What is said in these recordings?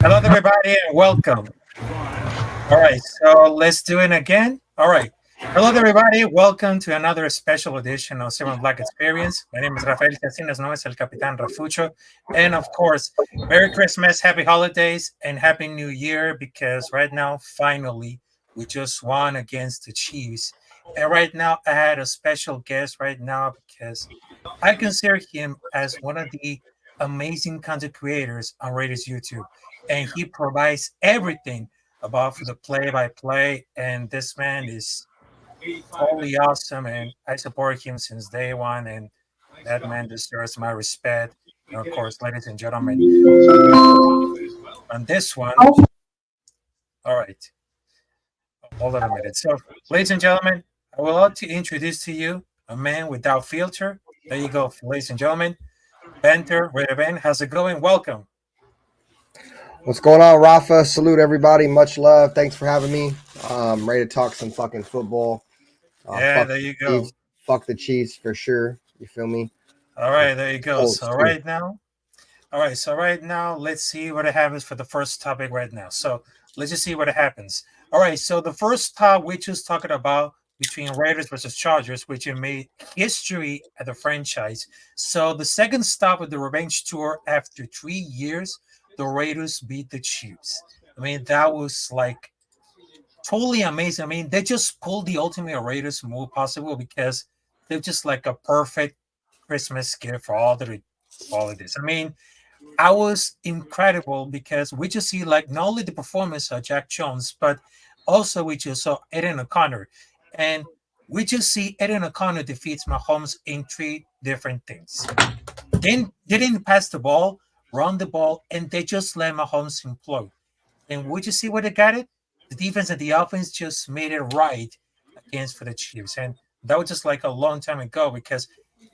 Hello, everybody, and welcome. All right, so let's do it again. All right. Hello, everybody. Welcome to another special edition of Seven Black Experience. My name is Rafael Chacín, as known as El Capitán Rafucho. And of course, Merry Christmas, Happy Holidays, and Happy New Year, because right now, finally, we just won against the Chiefs. And right now, I had a special guest right now because I consider him as one of the amazing content creators on Raiders YouTube, and he provides everything about for the play-by-play. And this man is totally awesome, and I support him since day one. And that man deserves my respect. And of course, ladies and gentlemen, on this one, all right, hold on a minute. So, ladies and gentlemen, I would like to introduce to you a man without filter. There you go, ladies and gentlemen. Benter, Ben, how's it going? Welcome. What's going on, Rafa? Salute everybody. Much love. Thanks for having me. Ready to talk some fucking football. Yeah, Fuck there the you go. Chiefs. Fuck the Chiefs for sure. You feel me? All right, there you go. Colts So too. right now, let's see what happens for the first topic right now. So let's just see what happens. All right, so the first top we just talking about between Raiders versus Chargers, which have made history at the franchise. So the second stop of the revenge tour after 3 years, the Raiders beat the Chiefs. I mean, that was like totally amazing. I mean, they just pulled the ultimate Raiders move possible because they're just like a perfect Christmas gift for all the holidays. I mean, I was incredible because we just see like not only the performance of Jack Jones, but also we just saw Eden O'Connor. And we just see Eden O'Connor defeats Mahomes in three different things. Then they didn't pass the ball, run the ball, and they just let Mahomes implode. And would you see where they got it? The defense and the offense just made it right against for the Chiefs. And that was just like a long time ago because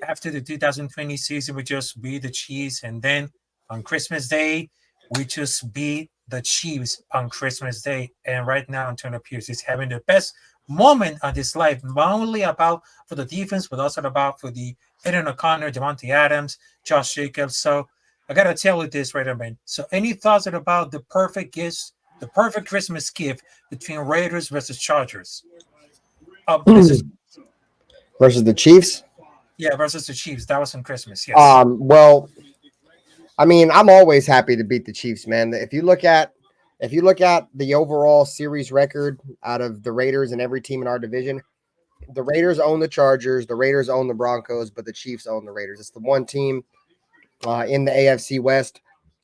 after the 2020 season, we just beat the Chiefs. And then on Christmas Day, we just beat the Chiefs on Christmas Day. And right now, Antonio Pierce is having the best moment of his life, not only about for the defense, but also about for the Aaron O'Connor, Devontae Adams, Josh Jacobs. So I gotta tell you this right, man. So any thoughts about the perfect gifts, the perfect Christmas gift between Raiders versus Chargers? Versus Versus the Chiefs. yeah, versus the Chiefs. That was on Christmas. Yes. Well, I mean, I'm always happy to beat the Chiefs, man. If you look at the overall series record out of the Raiders and every team in our division, the Raiders own the Chargers, the Raiders own the Broncos, but the Chiefs own the Raiders. It's the one team in the AFC West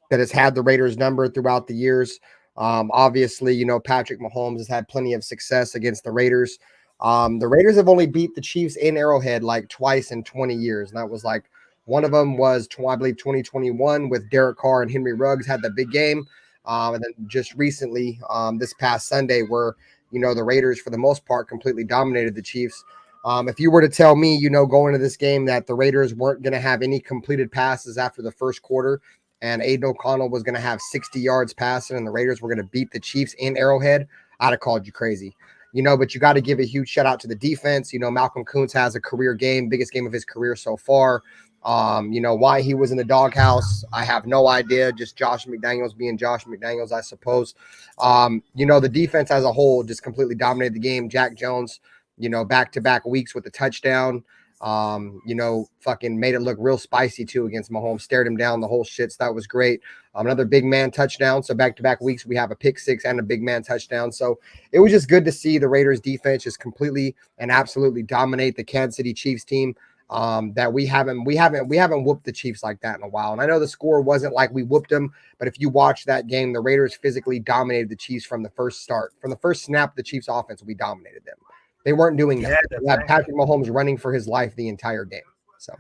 that has had the Raiders number throughout the years. Obviously, Patrick Mahomes has had plenty of success against the Raiders. The Raiders have only beat the Chiefs in Arrowhead like twice in 20 years. And that was like one of them was, I believe, 2021 with Derek Carr and Henry Ruggs had that big game. And then just recently, this past Sunday, where, the Raiders, for the most part, completely dominated the Chiefs. If you were to tell me, going into this game that the Raiders weren't going to have any completed passes after the first quarter, and Aiden O'Connell was going to have 60 yards passing and the Raiders were going to beat the Chiefs in Arrowhead, I'd have called you crazy. But you got to give a huge shout out to the defense. Malcolm Kuntz has a career game, biggest game of his career so far. Why he was in the doghouse, I have no idea. Just Josh McDaniels being Josh McDaniels, I suppose. The defense as a whole just completely dominated the game. Jack Jones, back-to-back weeks with a touchdown. Fucking made it look real spicy too against Mahomes, stared him down the whole shit. So that was great. Another big man touchdown. So back-to-back weeks, we have a pick six and a big man touchdown. So it was just good to see the Raiders defense just completely and absolutely dominate the Kansas City Chiefs team. That we haven't whooped the Chiefs like that in a while. And I know the score wasn't like we whooped them, but if you watch that game, the Raiders physically dominated the Chiefs from the first start. From the first snap, the Chiefs offense, we dominated them. They weren't doing Yeah, nothing. We had definitely. Patrick Mahomes running for his life the entire game. So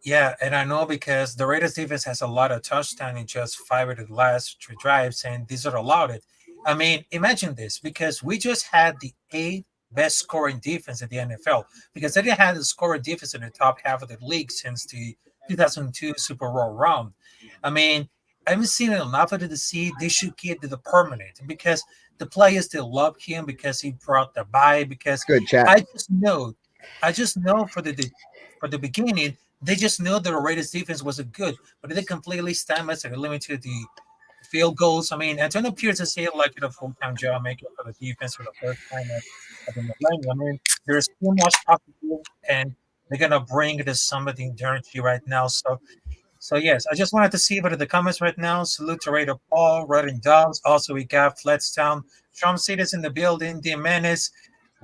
Yeah, and I know because the Raiders defense has a lot of touchdown in just five of the last three drives, and these are allowed it. I mean, imagine this because we just had the eighth best scoring defense in the NFL because they didn't have the scoring defense in the top half of the league since the 2002 Super Bowl round. I mean, I haven't seen enough of it to see they should get to the permanent because the players they love him because he brought the bye. Because good chat. I just know, I just know for the beginning they just knew the Raiders defense wasn't good, but they completely stammered and limited the field goals. I mean, Antonio Pierce is here like a full-time job maker for the defense for the first time of the millennium. I mean, there's too much possibility, and they're gonna bring the somebody energy right now. So yes, I just wanted to see what are the comments right now. Salute to Raider Paul, Running Dogs. Also, we got Fletstown, Trump City's in the building, the Menace,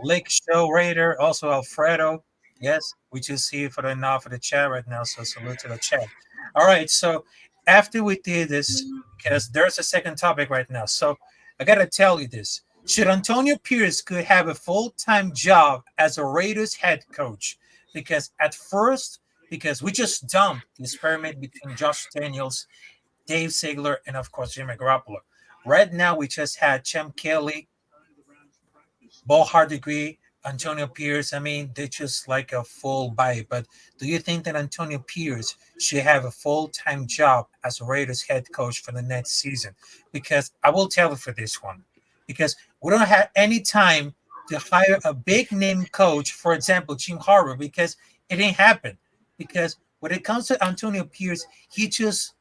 Lake Show Raider, also Alfredo. Yes, we just see for the now for the chat right now. So salute to the chat. All right. So after we did this, because there's a second topic right now. So I gotta tell you this. Should Antonio Pierce could have a full-time job as a Raiders head coach? Because at first, because we just dumped the experiment between Josh Daniels, Dave Ziegler, and of course Jimmy Garoppolo. Right now, we just had Chem Kelly, Bo Hardegree, Antonio Pierce. I mean, they're just like a full buy. But do you think that Antonio Pierce should have a full-time job as a Raiders head coach for the next season? Because I will tell you for this one, because we don't have any time to hire a big name coach, for example, Jim Harbaugh, because it didn't happen. Because when it comes to Antonio Pierce, he just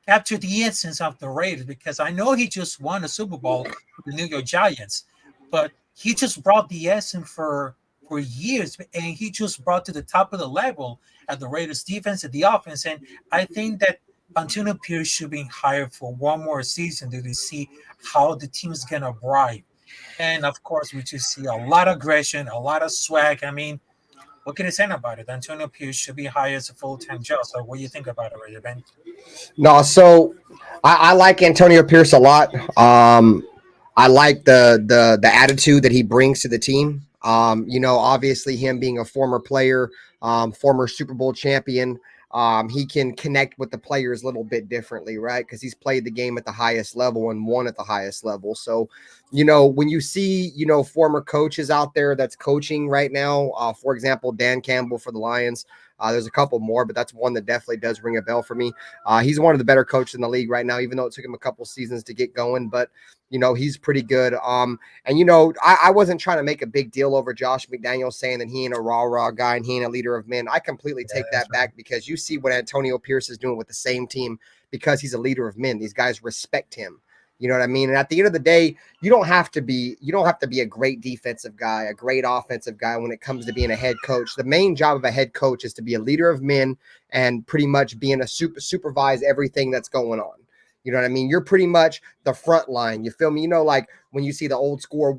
captured the essence of the Raiders because I know he just won a Super Bowl with the New York Giants, but he just brought the essence for years, and he just brought to the top of the level at the Raiders defense and the offense. And I think that Antonio Pierce should be hired for one more season to see how the team's gonna bribe. And of course, we just see a lot of aggression, a lot of swag. I mean, what can I say about it? Antonio Pierce should be hired as a full-time job. So what do you think about it, Ray Ben? No, so I like Antonio Pierce a lot. I like the attitude that he brings to the team. Obviously him being a former player, former Super Bowl champion, he can connect with the players a little bit differently, right? Because he's played the game at the highest level and won at the highest level. So, when you see, former coaches out there that's coaching right now, for example, Dan Campbell for the Lions. There's a couple more, but that's one that definitely does ring a bell for me. He's one of the better coaches in the league right now, even though it took him a couple seasons to get going. But he's pretty good. And I wasn't trying to make a big deal over Josh McDaniels saying that he ain't a rah guy and he ain't a leader of men. I completely Yeah, take that's that back because you see what Antonio Pierce is doing with the same team because he's a leader of men. These guys respect him. You know what I mean? And at the end of the day, you don't have to be a great defensive guy, a great offensive guy when it comes to being a head coach. The main job of a head coach is to be a leader of men and pretty much being a supervise everything that's going on. You know what I mean? You're pretty much the front line. You feel me? Like when you see the old school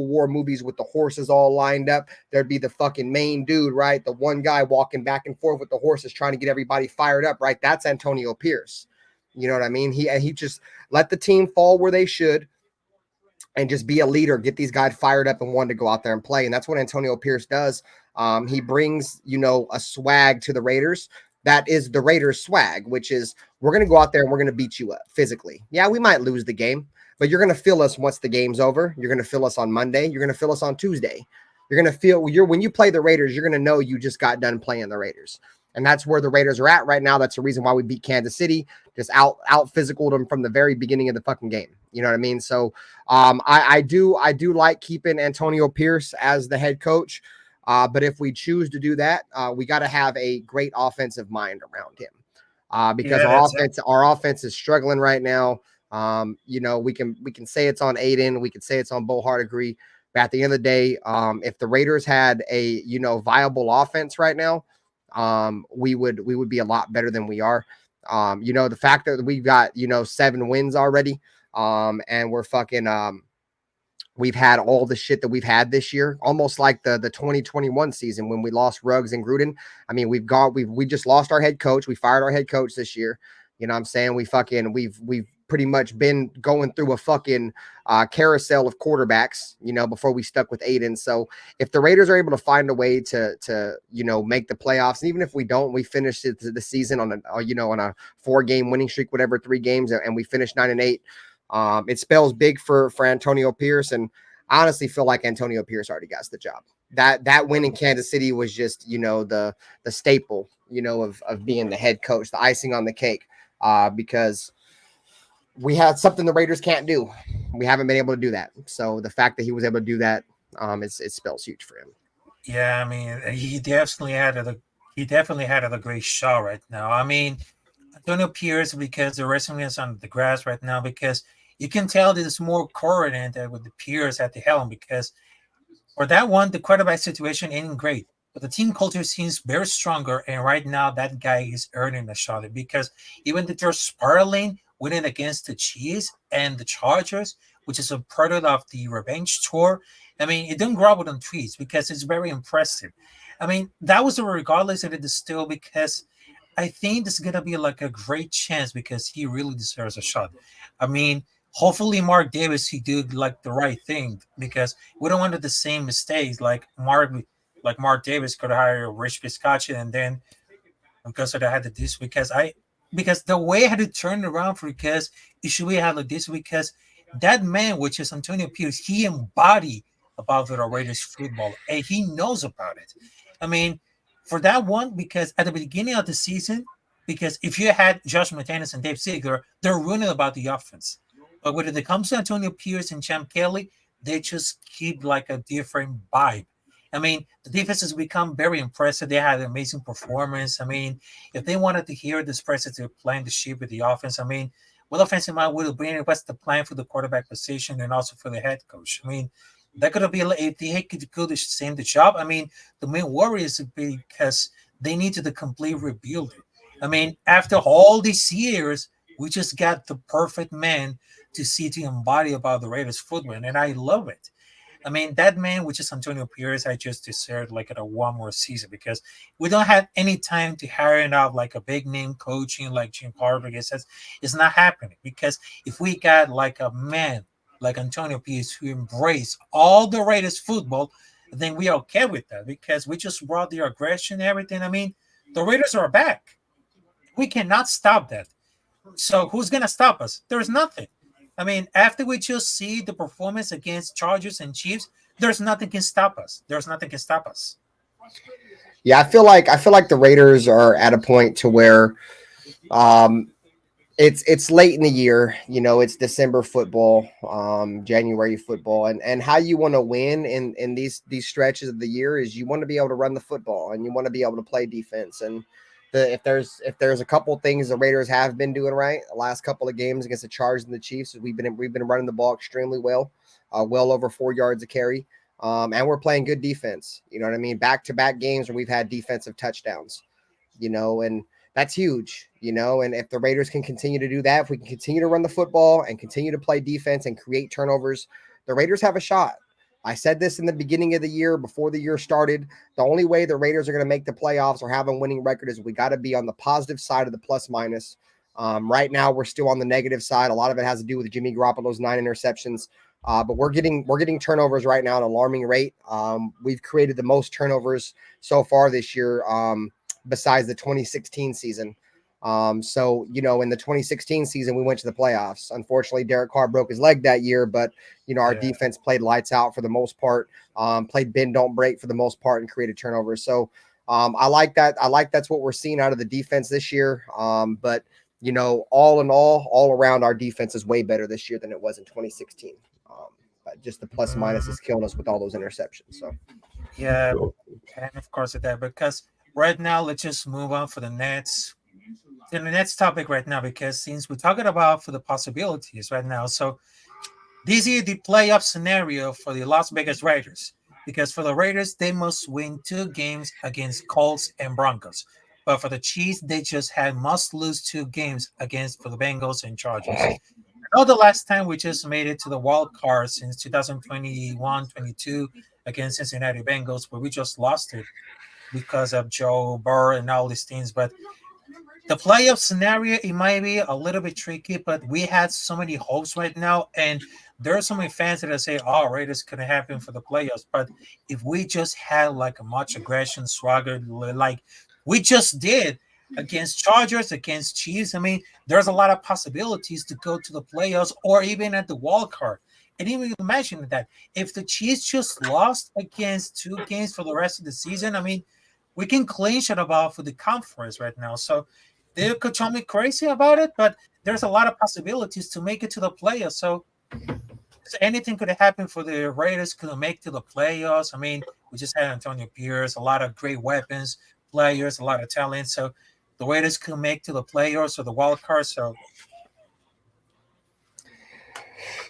war movies with the horses all lined up, there'd be the fucking main dude, right? The one guy walking back and forth with the horses trying to get everybody fired up, right? That's Antonio Pierce. You know what I mean? He just let the team fall where they should and just be a leader, get these guys fired up and want to go out there and play. And that's what Antonio Pierce does. He brings, a swag to the Raiders. That is the Raiders swag, which is we're going to go out there and we're going to beat you up physically. Yeah, we might lose the game, but you're going to feel us once the game's over. You're going to feel us on Monday. You're going to feel us on Tuesday. You're going to feel when you play the Raiders, you're going to know you just got done playing the Raiders. And that's where the Raiders are at right now. That's the reason why we beat Kansas City. Just out physicaled them from the very beginning of the fucking game. You know what I mean? So I do like keeping Antonio Pierce as the head coach. But if we choose to do that, we got to have a great offensive mind around him. Because yeah, our that's offense, our offense is struggling right now. We can say it's on Aiden, we can say it's on Bo Hardegree, but at the end of the day, if the Raiders had a viable offense right now, we would be a lot better than we are. The fact that we've got 7 wins already, and we're fucking we've had all the shit that we've had this year, almost like the 2021 season when we lost Ruggs and Gruden. I mean, we just lost our head coach. We fired our head coach this year. You know what I'm saying? We've pretty much been going through a fucking carousel of quarterbacks, before we stuck with Aiden. So if the Raiders are able to find a way to make the playoffs, and even if we don't, we finish the season on a 4-game winning streak, whatever, 3 games, and we finish 9-8. It spells big for Antonio Pierce, and I honestly feel like Antonio Pierce already got the job. That win in Kansas City was just the staple of being the head coach, the icing on the cake, because we had something the Raiders can't do. We haven't been able to do that. So the fact that he was able to do that, it spells huge for him. yeah. I mean, he definitely had a great shot right now. I mean, Antonio Pierce because the wrestling is on the grass right now because you can tell that it's more coordinated with the Pierce at the helm because for that one, the quarterback situation ain't great. But the team culture seems very stronger, and right now that guy is earning a shot because even if they're spiraling, winning against the Chiefs and the Chargers, which is a product of the revenge tour, I mean, it didn't grow up on trees because it's very impressive. I mean, that was a regardless of it is still because I think this is gonna be like a great chance because he really deserves a shot. I mean, hopefully Mark Davis he did like the right thing because we don't want to do the same mistakes like Mark Davis could hire Rich Biscacci and then because of that I had to do this because the way I had to turn it around for because it should be had like this because that man, which is Antonio Pierce, he embodied about the Raiders football and he knows about it. I mean, for that one, because at the beginning of the season, because if you had Josh McDaniels and Dave Ziegler, they're ruining about the offense. But when it comes to Antonio Pierce and Champ Kelly, they just keep like a different vibe. I mean, the defense has become very impressive. They had an amazing performance. I mean, if they wanted to hear this president to plan the ship with the offense, I mean, what offensive mind would have been? What's the plan for the quarterback position and also for the head coach? I mean, that could have been if they could go the same the job. I mean, the main worry is because they needed to complete rebuild it. I mean, after all these years, we just got the perfect man to see to embody about the Raiders football, and I love it. I mean, that man, which is Antonio Pierce, I just deserve like a one more season because we don't have any time to hiring out like a big name coaching like Jim Harbaugh. It's not happening because if we got like a man like Antonio Pierce who embrace all the Raiders football, then we are okay with that because we just brought the aggression and everything. I mean, the Raiders are back. We cannot stop that. So who's gonna stop us? There's nothing. I mean, after we just see the performance against Chargers and Chiefs, there's nothing can stop us. There's nothing can stop us. Yeah, I feel like the Raiders are at a point to where um, it's late in the year. You know, it's December football, January football, and how you want to win in these stretches of the year is you want to be able to run the football and you want to be able to play defense. And if there's a couple things the Raiders have been doing right the last couple of games against the Chargers and the Chiefs, we've been running the ball extremely well, well over 4 yards a carry. And we're playing good defense. You know what I mean? Back to back games where we've had defensive touchdowns, and that's huge. And if the Raiders can continue to do that, if we can continue to run the football and continue to play defense and create turnovers, the Raiders have a shot. I said this in the beginning of the year before the year started. The only way the Raiders are going to make the playoffs or have a winning record is we got to be on the positive side of the plus minus. Right now, we're still on the negative side. A lot of it has to do with Jimmy Garoppolo's 9 interceptions. But we're getting turnovers right now at an alarming rate. We've created the most turnovers so far this year, besides the 2016 season. So in the 2016 season, we went to the playoffs. Unfortunately, Derek Carr broke his leg that year, but our Yeah. defense played lights out for the most part. Played bend don't break for the most part and created turnovers. So I like that. I like that's what we're seeing out of the defense this year. But all in all around, our defense is way better this year than it was in 2016. But just the plus minus Mhm. is killing us with all those interceptions. So Yeah, and of course it that because right now let's just move on for the next topic right now because since we're talking about for the possibilities right now, so this is the playoff scenario for the Las Vegas Raiders because for the Raiders, they must win 2 games against Colts and Broncos. But for the Chiefs, they just had must lose 2 games against for the Bengals and Chargers. I know the last time we just made it to the wild card since 2021-22 against Cincinnati Bengals, where we just lost it because of Joe Burrow and all these things. But the playoff scenario it might be a little bit tricky, but we had so many hopes right now, and there are so many fans that are saying, "Oh, Raiders couldn't happen for the playoffs." But if we just had like a much aggression, swagger, like we just did against Chargers, against Chiefs, I mean, there's a lot of possibilities to go to the playoffs or even at the wild card. And even imagine that if the Chiefs just lost against 2 games for the rest of the season, I mean, we can clinch it about for the conference right now. So they could tell me crazy about it, but there's a lot of possibilities to make it to the playoffs. So anything could happen for the Raiders could make to the playoffs. I mean, we just had Antonio Pierce, a lot of great weapons, players, a lot of talent. So the Raiders could make to the playoffs or the wild card. So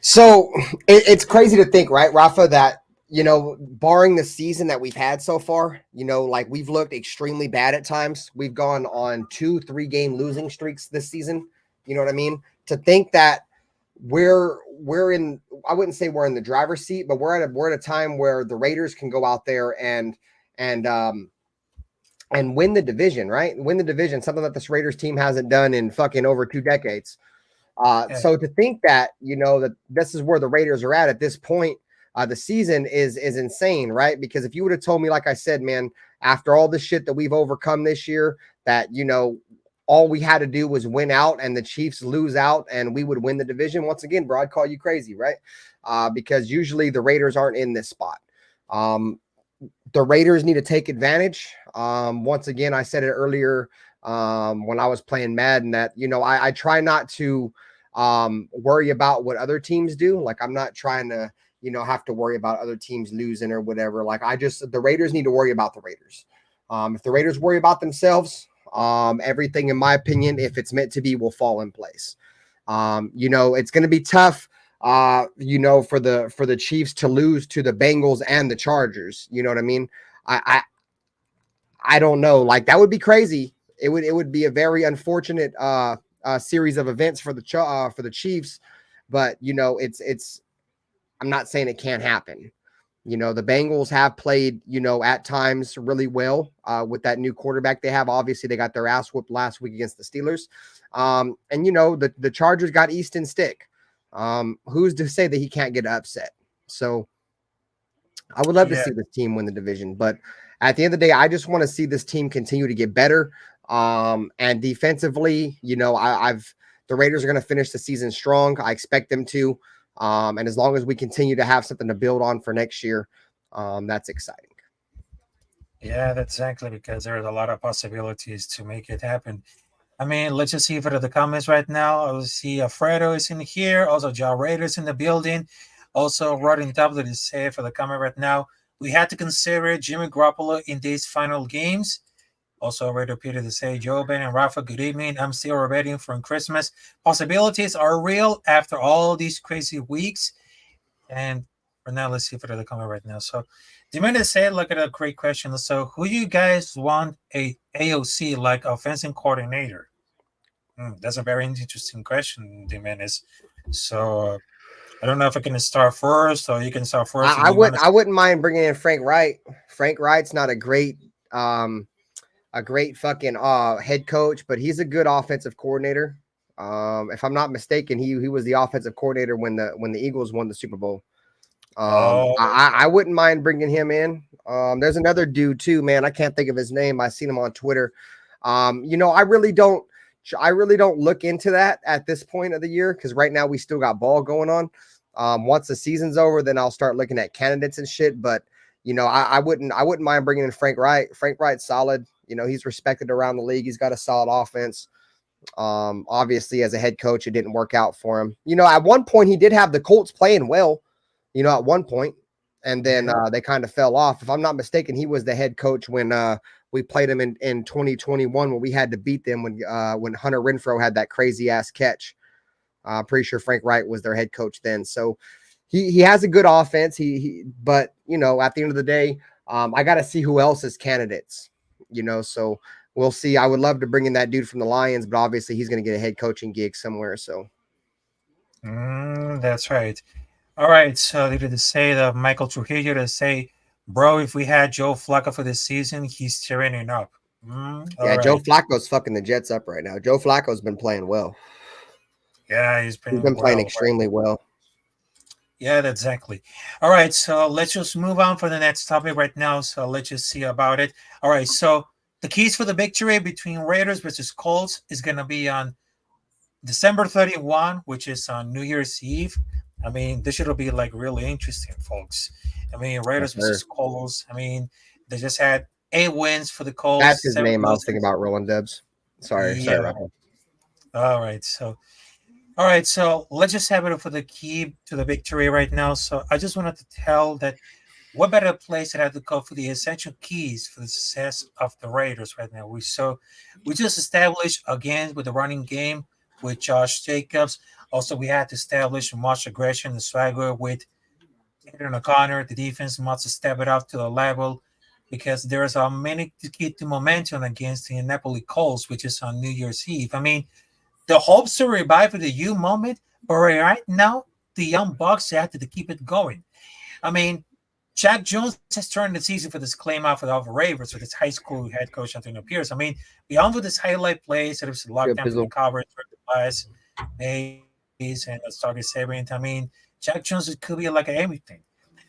So it's crazy to think, right, Rafa, that, barring the season that we've had so far, like we've looked extremely bad at times. We've gone on 2-3 game losing streaks this season. You know what I mean? To think that we're in, I wouldn't say we're in the driver's seat, but we're at a time where the Raiders can go out there and and win the division, right? Win the division, something that this Raiders team hasn't done in fucking over 2 decades. yeah, So to think that, that this is where the Raiders are at this point, the season is insane, right? Because if you would have told me, like I said, man, after all the shit that we've overcome this year, that, all we had to do was win out and the Chiefs lose out and we would win the division, once again, bro, I'd call you crazy, right? Because usually the Raiders aren't in this spot. The Raiders need to take advantage. Once again, I said it earlier when I was playing Madden that, I try not to worry about what other teams do. Like, I'm not trying to, have to worry about other teams losing or whatever. Like, the Raiders need to worry about the Raiders. If the Raiders worry about themselves, everything, in my opinion, if it's meant to be, will fall in place. It's going to be tough, for the Chiefs to lose to the Bengals and the Chargers. You know what I mean? I don't know. Like, that would be crazy. It would be a very unfortunate series of events for the Chiefs, but it's I'm not saying it can't happen. The Bengals have played, at times really well with that new quarterback they have. Obviously, they got their ass whooped last week against the Steelers. And, the Chargers got Easton Stick. Who's to say that he can't get upset? So I would love to yeah, see this team win the division. But at the end of the day, I just want to see this team continue to get better. And defensively, the Raiders are going to finish the season strong. I expect them to. And as long as we continue to have something to build on for next year, that's exciting. yeah, that's exactly because there's a lot of possibilities to make it happen. I mean, let's just see for the comments right now. I see Alfredo is in here. Also, John Raiders in the building. Also, Rodin W to say for the comment right now. We had to consider Jimmy Garoppolo in these final games. Also, Raider Peter to say, Joe, Ben, and Rafa, good evening. I'm still ready for Christmas. Possibilities are real after all these crazy weeks. And for now, let's see for the comment right now. So, Dimanda said, look at a great question. So, who you guys want a AOC like offensive coordinator? That's a very interesting question, Dimanda. So, I don't know if I can start first or you can start first. If I you want would to, I wouldn't mind bringing in Frank Wright. Frank Wright's not a great fucking head coach, but he's a good offensive coordinator. If I'm not mistaken, he was the offensive coordinator when the Eagles won the Super Bowl. oh, I wouldn't mind bringing him in. There's another dude too, man. I can't think of his name. I seen him on Twitter. I really don't look into that at this point of the year because right now we still got ball going on. Once the season's over, then I'll start looking at candidates and shit. But I wouldn't mind bringing in Frank Wright. Frank Wright's solid. He's respected around the league. He's got a solid offense. Obviously, as a head coach, it didn't work out for him. At one point he did have the Colts playing well. At one point, and then yeah. they kind of fell off. If I'm not mistaken, he was the head coach when we played him in 2021 when we had to beat them when Hunter Renfrow had that crazy ass catch. Pretty sure Frank Wright was their head coach then. So he has a good offense. But at the end of the day, I got to see who else is candidates. So we'll see. I would love to bring in that dude from the Lions, but obviously he's going to get a head coaching gig somewhere. So That's right. All right, so they did say that Michael Trujillo to say, bro, if we had Joe Flacco for this season, he's tearing it up. All yeah, Joe right. Flacco's fucking the Jets up right now. Joe Flacco's been playing well. Yeah, he's He's been been playing well. Right. extremely well. Yeah, exactly. All right, so let's just move on for the next topic right now. So let's just see about it. All right, so the keys for the victory between Raiders versus Colts is going to be on December 31, which is on New Year's Eve. I mean, this should be like really interesting, folks. I mean, Yes, Raiders sir. versus Colts. I mean, they just had 8 wins for the That's Colts, his seven name. I was thinking losses. about Roland Dubs. Sorry, Yeah. Rafa. All right. All right. So let's just have it for the key to the victory right now. So I just wanted to tell that what better place than to go for the essential keys for the success of the Raiders right now? We just established again with the running game with Josh Jacobs. Also, we had to establish much aggression and swagger with Aaron O'Connor. The defense must step it up to the level because there's a many to keep the momentum against the Napoli Colts, which is on New Year's Eve. I mean, the hopes to revive the U moment, but right now the young Bucks have to keep it going. I mean, Jack Jones has turned the season for this claim out for the Ravens with his high school head coach Antonio Pierce. I mean, beyond with his highlight plays that was locked Good down for the Pizzle. coverage for the last Mays and started Sabrant. I mean, Jack Jones could be like everything.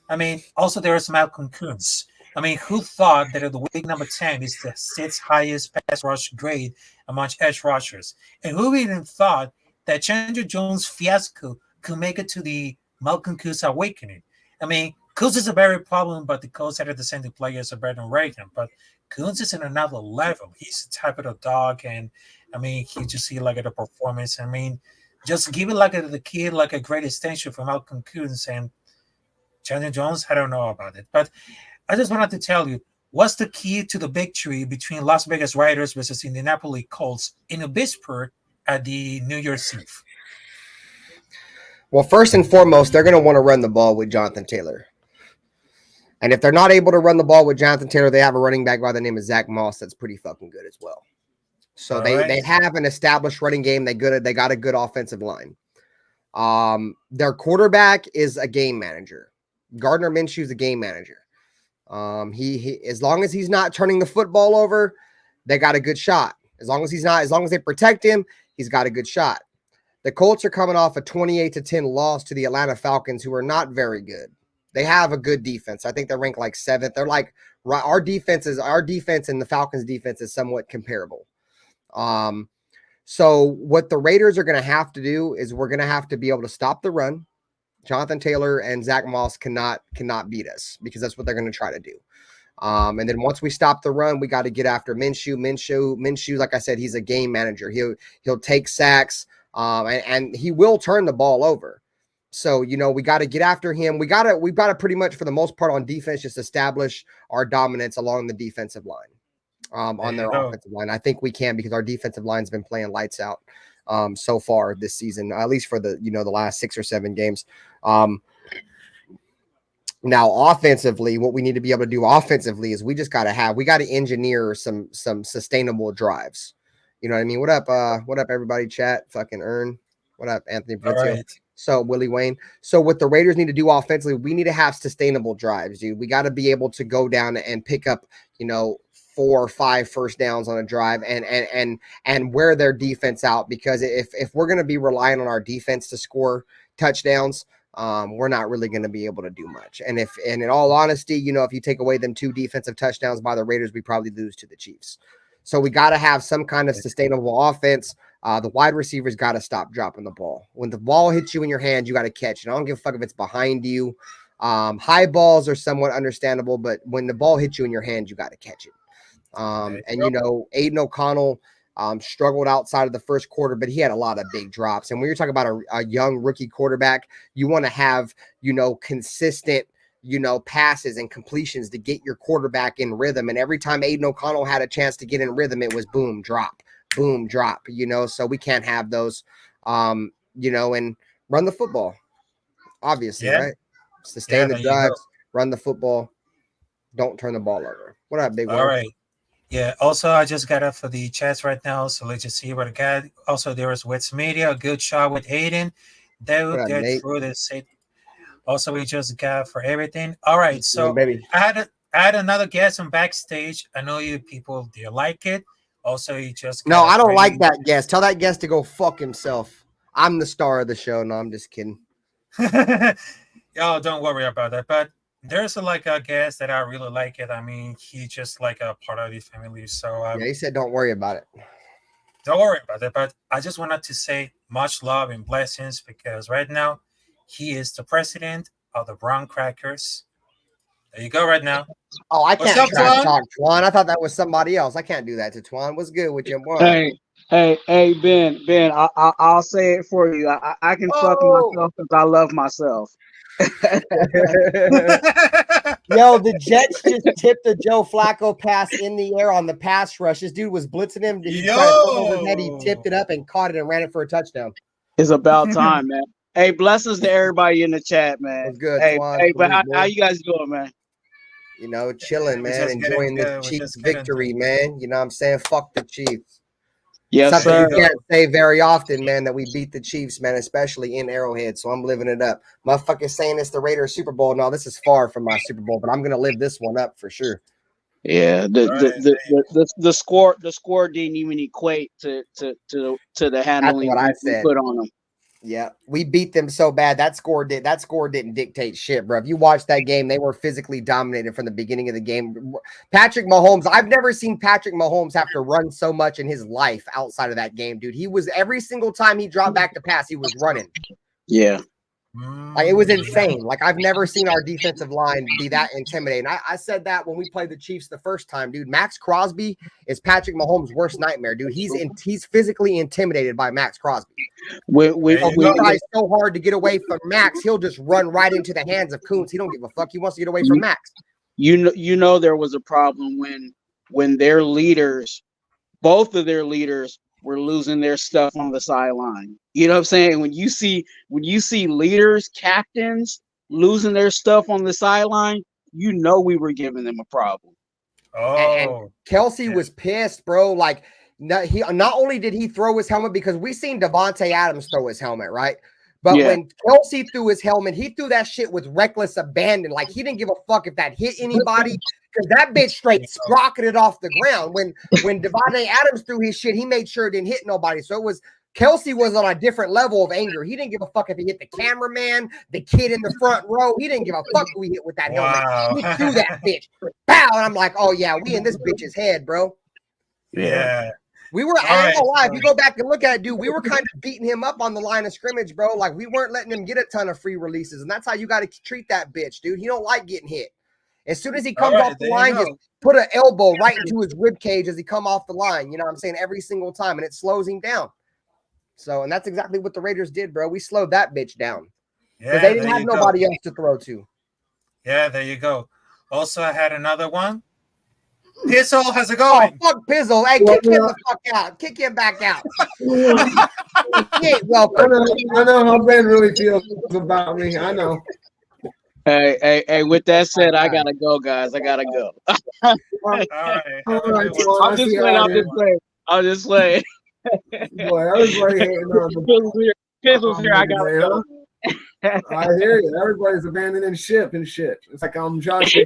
I mean, also there is Malcolm Coons. I mean, who thought that the week number 10 is the sixth highest pass rush grade among edge rushers? And who even thought that Chandler Jones' fiasco could make it to the Malcolm Coons awakening? I mean, Coons is a very problem, but the Colts had the same players are better than Reagan. But Coons is in another level. He's the type of a dog, and I mean, he just see like at the performance. I mean, just give it like the kid like a great extension for Malcolm Coons and Chandler Jones. I don't know about it, but I just wanted to tell you what's the key to the victory between Las Vegas Raiders versus Indianapolis Colts in a Pittsburgh at the New Year's Eve. Well, first and foremost, they're going to want to run the ball with Jonathan Taylor. And if they're not able to run the ball with Jonathan Taylor, they have a running back by the name of Zach Moss that's pretty fucking good as well. So All they right. have an established running game. They got a good offensive line. Their quarterback is a game manager. Gardner Minshew is a game manager. He as long as he's not turning the football over, they got a good shot. As long as they protect him, he's got a good shot. The Colts are coming off a 28-10 loss to the Atlanta Falcons, who are not very good. They have a good defense. I think they're ranked like seventh. They're like our defense and the Falcons defense is somewhat comparable. So what the Raiders are going to have to do is we're going to have to be able to stop the run. Jonathan Taylor and Zach Moss cannot beat us because that's what they're going to try to do. And then once we stop the run, we got to get after Minshew. Minshew, like I said, he's a game manager. He'll take sacks, and he will turn the ball over. So we got to get after him. We've got to pretty much for the most part on defense just establish our dominance along the defensive line. There On you their go. offensive line, I think we can because our defensive line's been playing lights out so far this season, at least for the last 6 or 7 games. Now, offensively, what we need to be able to do offensively is we got to engineer some sustainable drives. You know what I mean? What up, everybody? Chat, fucking Earn. What up, Anthony All Valencia? right. So Willie Wayne. So what the Raiders need to do offensively, we need to have sustainable drives, dude. We got to be able to go down and pick up, 4 or 5 first downs on a drive and wear their defense out because if we're going to be relying on our defense to score touchdowns, we're not really going to be able to do much. And in all honesty, if you take away them 2 defensive touchdowns by the Raiders, we probably lose to the Chiefs. So we got to have some kind of sustainable offense. The wide receivers got to stop dropping the ball. When the ball hits you in your hand, you got to catch it. I don't give a fuck if it's behind you. High balls are somewhat understandable, but when the ball hits you in your hand, you got to catch it. There And you go. Aiden O'Connell struggled outside of the first quarter, but he had a lot of big drops. And when you're talking about a young rookie quarterback, you want to have consistent passes and completions to get your quarterback in rhythm. And every time Aiden O'Connell had a chance to get in rhythm, it was boom, drop, boom, drop. So we can't have those. And run the football, obviously, Yeah. right? Sustain Yeah. the There you go. drives, run the football, don't turn the ball over. What up, big All worm? right. Yeah. Also, I just got up for the chats right now, so let's just see what I got. Also, there is Wits Media, a good shot with Hayden. They will What up, get Nate? through this. Also, we just got for everything. All right. So Baby. I had another guest on backstage. I know you people do like it. Also, you just No, got a I don't like pretty. that guest. Tell that guest to go fuck himself. I'm the star of the show. No, I'm just kidding. Oh, don't worry about that. But there's like a guest that I really like it. I mean, he just like a part of the family. So Yeah, he said don't worry about it. don't worry about it. But I just wanted to say much love and blessings because right now he is the president of the Brown Crackers. There you go, right now. Oh, I What's can't up, trash Twan? talk Twan. I thought that was somebody else. I can't do that to Twan. What's good with your boy? Hey, hey, Ben. I'll say it for you. I can fuck Oh, myself because I love myself. Yo, the Jets just tipped a Joe Flacco pass in the air on the pass rush. This dude was blitzing him. He tried to throw over his head. He tipped it up and caught it and ran it for a touchdown. It's about time, man. Hey, blessings to everybody in the chat, man. What's good, Hey, Twan? hey, but Salute, how man. you guys doing, man? You know, chilling, We're man. just getting Enjoying good. the We're Chiefs just getting victory, man. You know what I'm saying? Fuck the Chiefs. Yes, Something sir. you can't say very often, man, that we beat the Chiefs, man, especially in Arrowhead. So I'm living it up. Motherfuckers saying it's the Raiders Super Bowl. No, this is far from my Super Bowl, but I'm gonna live this one up for sure. Yeah, Right. the score didn't even equate to the That's handling what I we said. put on them. Yeah, we beat them so bad that score didn't dictate shit, bro. If you watch that game, they were physically dominated from the beginning of the game. Patrick Mahomes, I've never seen Patrick Mahomes have to run so much in his life outside of that game, dude. He was every single time he dropped back to pass, he was running. Yeah. Like it was Yeah. insane. Like I've never seen our defensive line be that intimidating. I said that when we played the Chiefs the first time, dude. Max Crosby is Patrick Mahomes' worst nightmare, dude. He's physically intimidated by Max Crosby. We So he tries so hard to get away from Max, he'll just run right into the hands of Coons. He don't give a fuck. He wants to get away from Max. you know there was a problem when their leaders, both of their leaders, were losing their stuff on the sideline. You know what I'm saying? When you see leaders, captains losing their stuff on the sideline, you know we were giving them a problem. And Oh, Kelsey yeah. was pissed, bro. Like not only did he throw his helmet because we seen Devontae Adams throw his helmet, right? But Yeah. when Kelsey threw his helmet, he threw that shit with reckless abandon. Like he didn't give a fuck if that hit anybody because that bitch straight rocketed off the ground. When Devontae Adams threw his shit, he made sure it didn't hit nobody. So it was Kelsey was on a different level of anger. He didn't give a fuck if he hit the cameraman, the kid in the front row. He didn't give a fuck who he hit with that helmet. Wow. He threw that bitch. Pow! And I'm like, oh yeah, we in this bitch's head, bro. Yeah. We were, All I ain't right. gonna lie, if you go back and look at it, dude, we were kind of beating him up on the line of scrimmage, bro. Like we weren't letting him get a ton of free releases, and that's how you got to treat that bitch, dude. He don't like getting hit. As soon as he comes off the line, just put an elbow right into his rib cage as he come off the line. You know what I'm saying? Every single time, and it slows him down. So, and that's exactly what the Raiders did, bro. We slowed that bitch down because they didn't have nobody else to throw to. Yeah, there you go. Also, I had another one. Pizzle, how's it going? Oh, fuck Pizzle. Hey, kick him the fuck out. Kick him back out. He ain't welcome. I know how Ben really feels about me. I know. Hey, with that said, I gotta go, guys. I gotta go. All right. Have a good one. I'll just play. Boy, everybody hating on the Pizzle's here. I gotta go. I hear you. Everybody's abandoning ship and shit. It's like I'm Josh. Came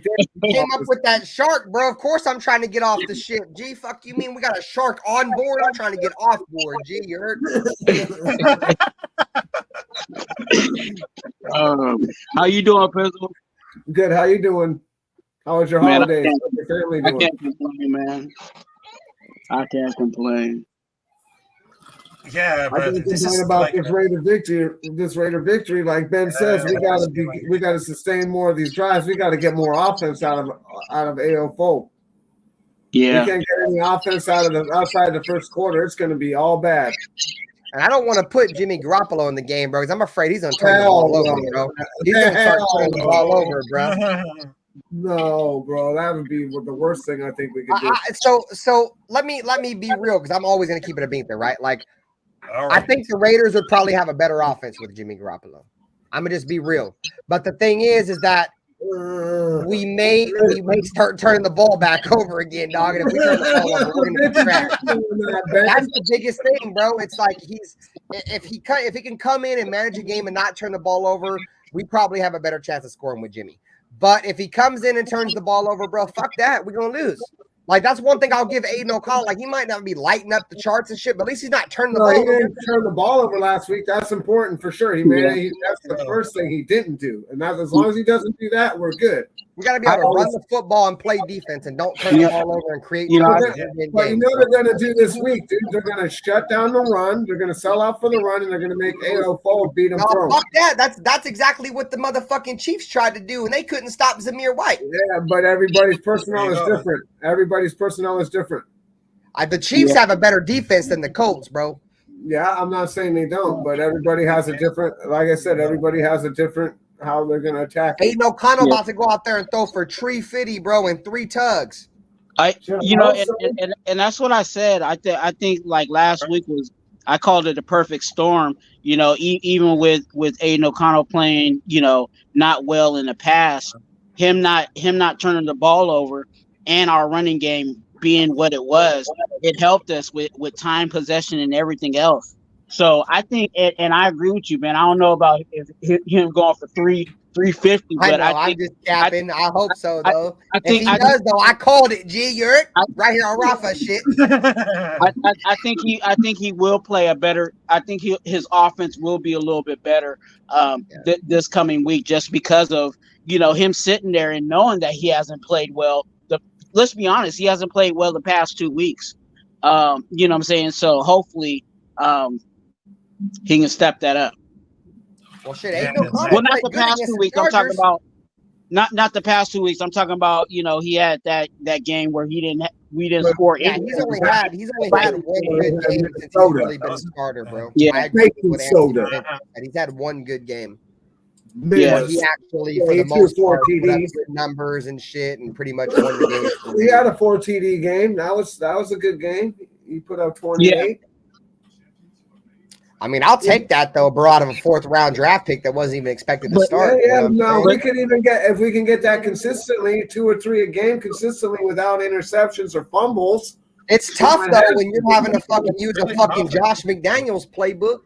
up with that shark, bro. Of course, I'm trying to get off the ship. G, fuck you mean we got a shark on board? I'm trying to get off board. G, you heard? How you doing, Pizzle? Good. How you doing? How was your holidays? How's your family doing? I can't complain, man. I can't complain. Yeah, I can't complain about this Raider victory. This Raider victory, like Ben says, we gotta sustain more of these drives. We gotta get more offense out of AO4. Yeah, we can't get any offense outside the first quarter. It's going to be all bad. And I don't want to put Jimmy Garoppolo in the game, bro, because I'm afraid he's going to turn the ball over, bro. He's going to start turning the ball over, bro. No, bro, that would be the worst thing I think we could do. So let me be real, because I'm always going to keep it a beat there, right? Like, right. I think the Raiders would probably have a better offense with Jimmy Garoppolo. I'm gonna just be real. But the thing is that we may start turning the ball back over again, dog. And if we turn the ball over, we're gonna be trash. That's the biggest thing, bro. It's like if he can come in and manage a game and not turn the ball over, we probably have a better chance of scoring with Jimmy. But if he comes in and turns the ball over, bro, fuck that. We're gonna lose. Like, that's one thing I'll give Aiden O'Connell. Like, he might not be lighting up the charts and shit, but at least he's not turning the ball over. He didn't turn the ball over last week. That's important for sure. That's the first thing he didn't do. And that's, as long as he doesn't do that, we're good. We got to be able to run the football and play defense and don't turn the ball over and create. But you know they're going to do this week, dude. They're going to shut down the run. They're going to sell out for the run, and they're going to make 804 beat them through. Fuck that. That's exactly what the motherfucking Chiefs tried to do, and they couldn't stop Zamir White. Yeah, but everybody's personnel is different. Everybody's personnel is different. The Chiefs have a better defense than the Colts, bro. Yeah, I'm not saying they don't, but everybody has a different. Like I said, everybody has a different how they're gonna attack it. Ain't no Kano Yeah. about to go out there and throw for 350, bro, and 3 tugs. Should I You know, hope so? and that's what I said. I think like last week was I called it a perfect storm. You know, even with Aiden O'Connell playing, you know, not well in the past, him not turning the ball over, and our running game being what it was, it helped us with time possession and everything else. So I think, and I agree with you, man. I don't know about if him going for 350, I but know, I'm just I capping. I hope so, I, though. I If think he I does, though, I called it, G. You're I, right here on Rafa shit. I think he will play a better. I think his offense will be a little bit better this coming week, just because of him sitting there and knowing that he hasn't played well. Let's be honest, he hasn't played well the past 2 weeks. You know what I'm saying? So hopefully um, he can step that up. Well, shit, Yeah, ain't no Well, Kano not played the good past against two the weeks. I'm talking Chargers. about not the past 2 weeks. I'm talking about he had that game where we didn't score Yeah, any. he's only had one good game since he's Minnesota. really been a starter, bro. Yeah. I agree with Minnesota. Anthony. He's had one good game Yeah. where he actually, Yeah, for he the threw most 4 part, put up TDs. good numbers and shit, and pretty much won the game. He had a 4 TD game. That was a good game. He put up 28. I mean, I'll take that though, bro, out of a 4th round draft pick that wasn't even expected to But- start. You know what I'm No, saying? we could even get if we can get that consistently, 2 or 3 a game consistently without interceptions or fumbles. It's tough though when you're having to fucking use a fucking Josh McDaniels playbook.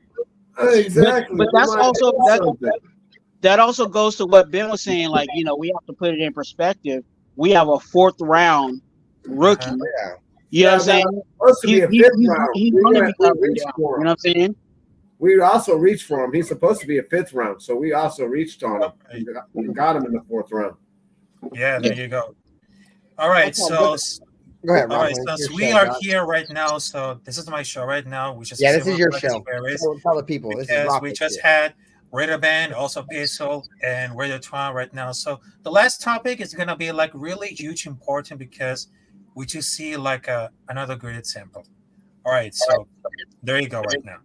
Exactly. But We that's might also do something. that also goes to what Ben was saying. Like, we have to put it in perspective. We have a 4th round rookie. Uh-huh. You know what I'm that's saying? supposed to be a 5th round. He's We going to went- be we up and reached down. for You him. know what I'm saying? We also reached for him. He's supposed to be a 5th round, so we also reached on him. Right. We got him in the 4th round. Yeah, there you go. All right, That's all so good. Go ahead, all Rob. right, so we are here right now. So this is my show right now, which is Yeah, this Civil is your Brothers show. Paris, Tell the people. This is because we Rafa just shit. had Raider Band, also Peso, and Raider Twan right now. So the last topic is gonna be like really huge important because we just see like another great example. All right, so there you go right now.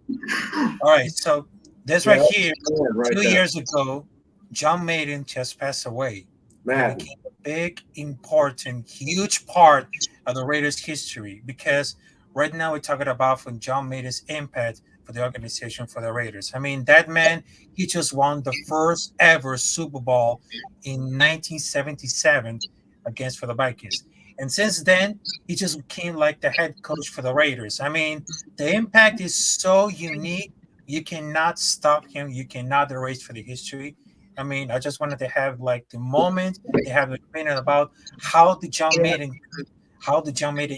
All right, so this right here, Right 2 there. years ago, John Maiden just passed away. He Man, became a big, important, huge part of the Raiders' history because right now we're talking about from John Maiden's impact for the organization for the Raiders. I mean, that man, he just won the first ever Super Bowl in 1977 against for the Vikings. And since then, he just became like the head coach for the Raiders. I mean, the impact is so unique. You cannot stop him. You cannot erase for the history. I mean, I just wanted to have like the moment they have an opinion about how the John Maiden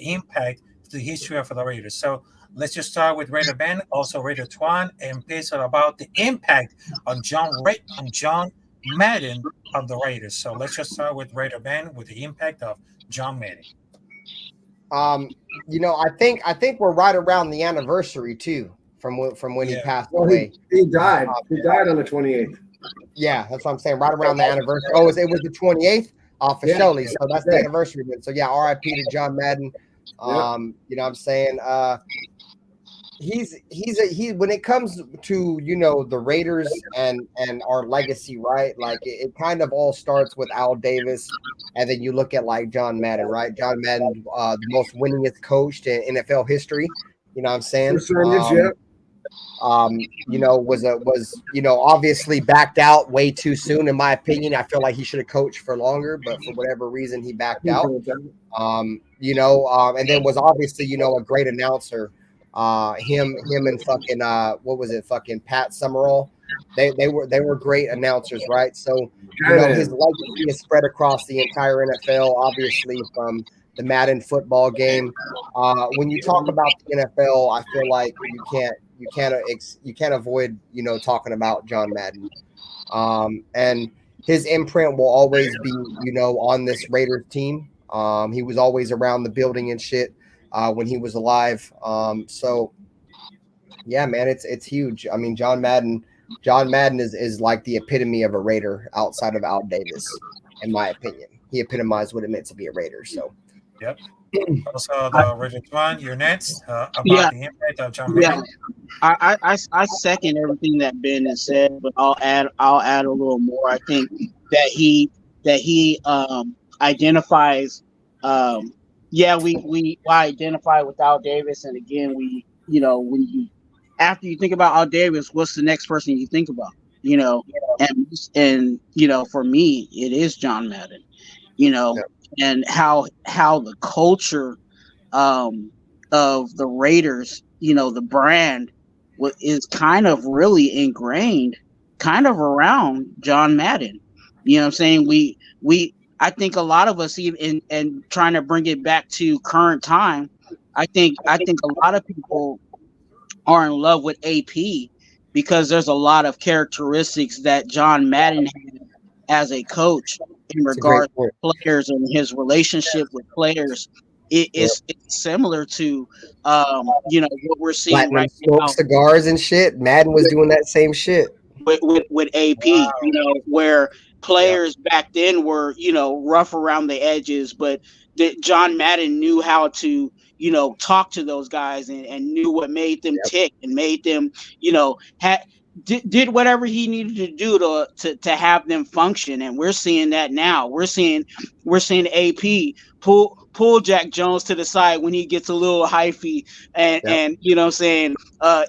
impact the history of the Raiders. So let's just start with Raider Ben, also Raider Twan, and Peso about the impact on John Madden of the Raiders. So let's just start with Raider Ben with the impact of John Madden. I think we're right around the anniversary too from when he passed well, away. he died. He died on the 28th. Yeah, that's what I'm saying. Right around the anniversary. Oh, it was the 28th? For Yeah. surely. So that's the anniversary. So yeah, RIP to John Madden. You know what I'm saying? He's when it comes to the Raiders and our legacy, right? Like it kind of all starts with Al Davis, and then you look at like John Madden, right? John Madden, the most winningest coach in NFL history. You know what I'm saying? Percentage, Was obviously backed out way too soon, in my opinion. I feel like he should have coached for longer, but for whatever reason, he backed out. And then was obviously, a great announcer. Him and fucking what was it? Fucking Pat Summerall. They were great announcers, right? So his legacy is spread across the entire NFL, obviously from the Madden football game. When you talk about the NFL, I feel like you can't avoid talking about John Madden, and his imprint will always be on this Raiders team. He was always around the building and shit when he was alive. So yeah, man, it's huge. I mean, John Madden is like the epitome of a Raider outside of Al Davis, in my opinion. He epitomized what it meant to be a Raider. So Yep. Also, I, the Richard one, you're next about yeah, the impact of John yeah. Madden. I second everything that Ben has said, but I'll add a little more. I think that he identifies. Um, yeah, we identify with Al Davis, and again, when you after you think about Al Davis, what's the next person you think about? You know, and for me, it is John Madden. You know, Yeah. and how the culture um, of the Raiders, the brand is kind of really ingrained, kind of around John Madden. You know what I'm saying? I think a lot of us even and trying to bring it back to current time. I think a lot of people are in love with AP because there's a lot of characteristics that John Madden had as a coach in It's a great regards point. to players and his relationship with players. Yeah. It's similar to what we're seeing Platinum right smoke now cigars and shit. Madden was doing that same shit. with AP, Wow. where Yeah. players back then were, rough around the edges, but John Madden knew how to, talk to those guys and knew what made them Yep. tick and made them, did whatever he needed to do to have them function. And we're seeing that now. We're seeing AP pull Jack Jones to the side when he gets a little hyphy and Yep. what I'm saying,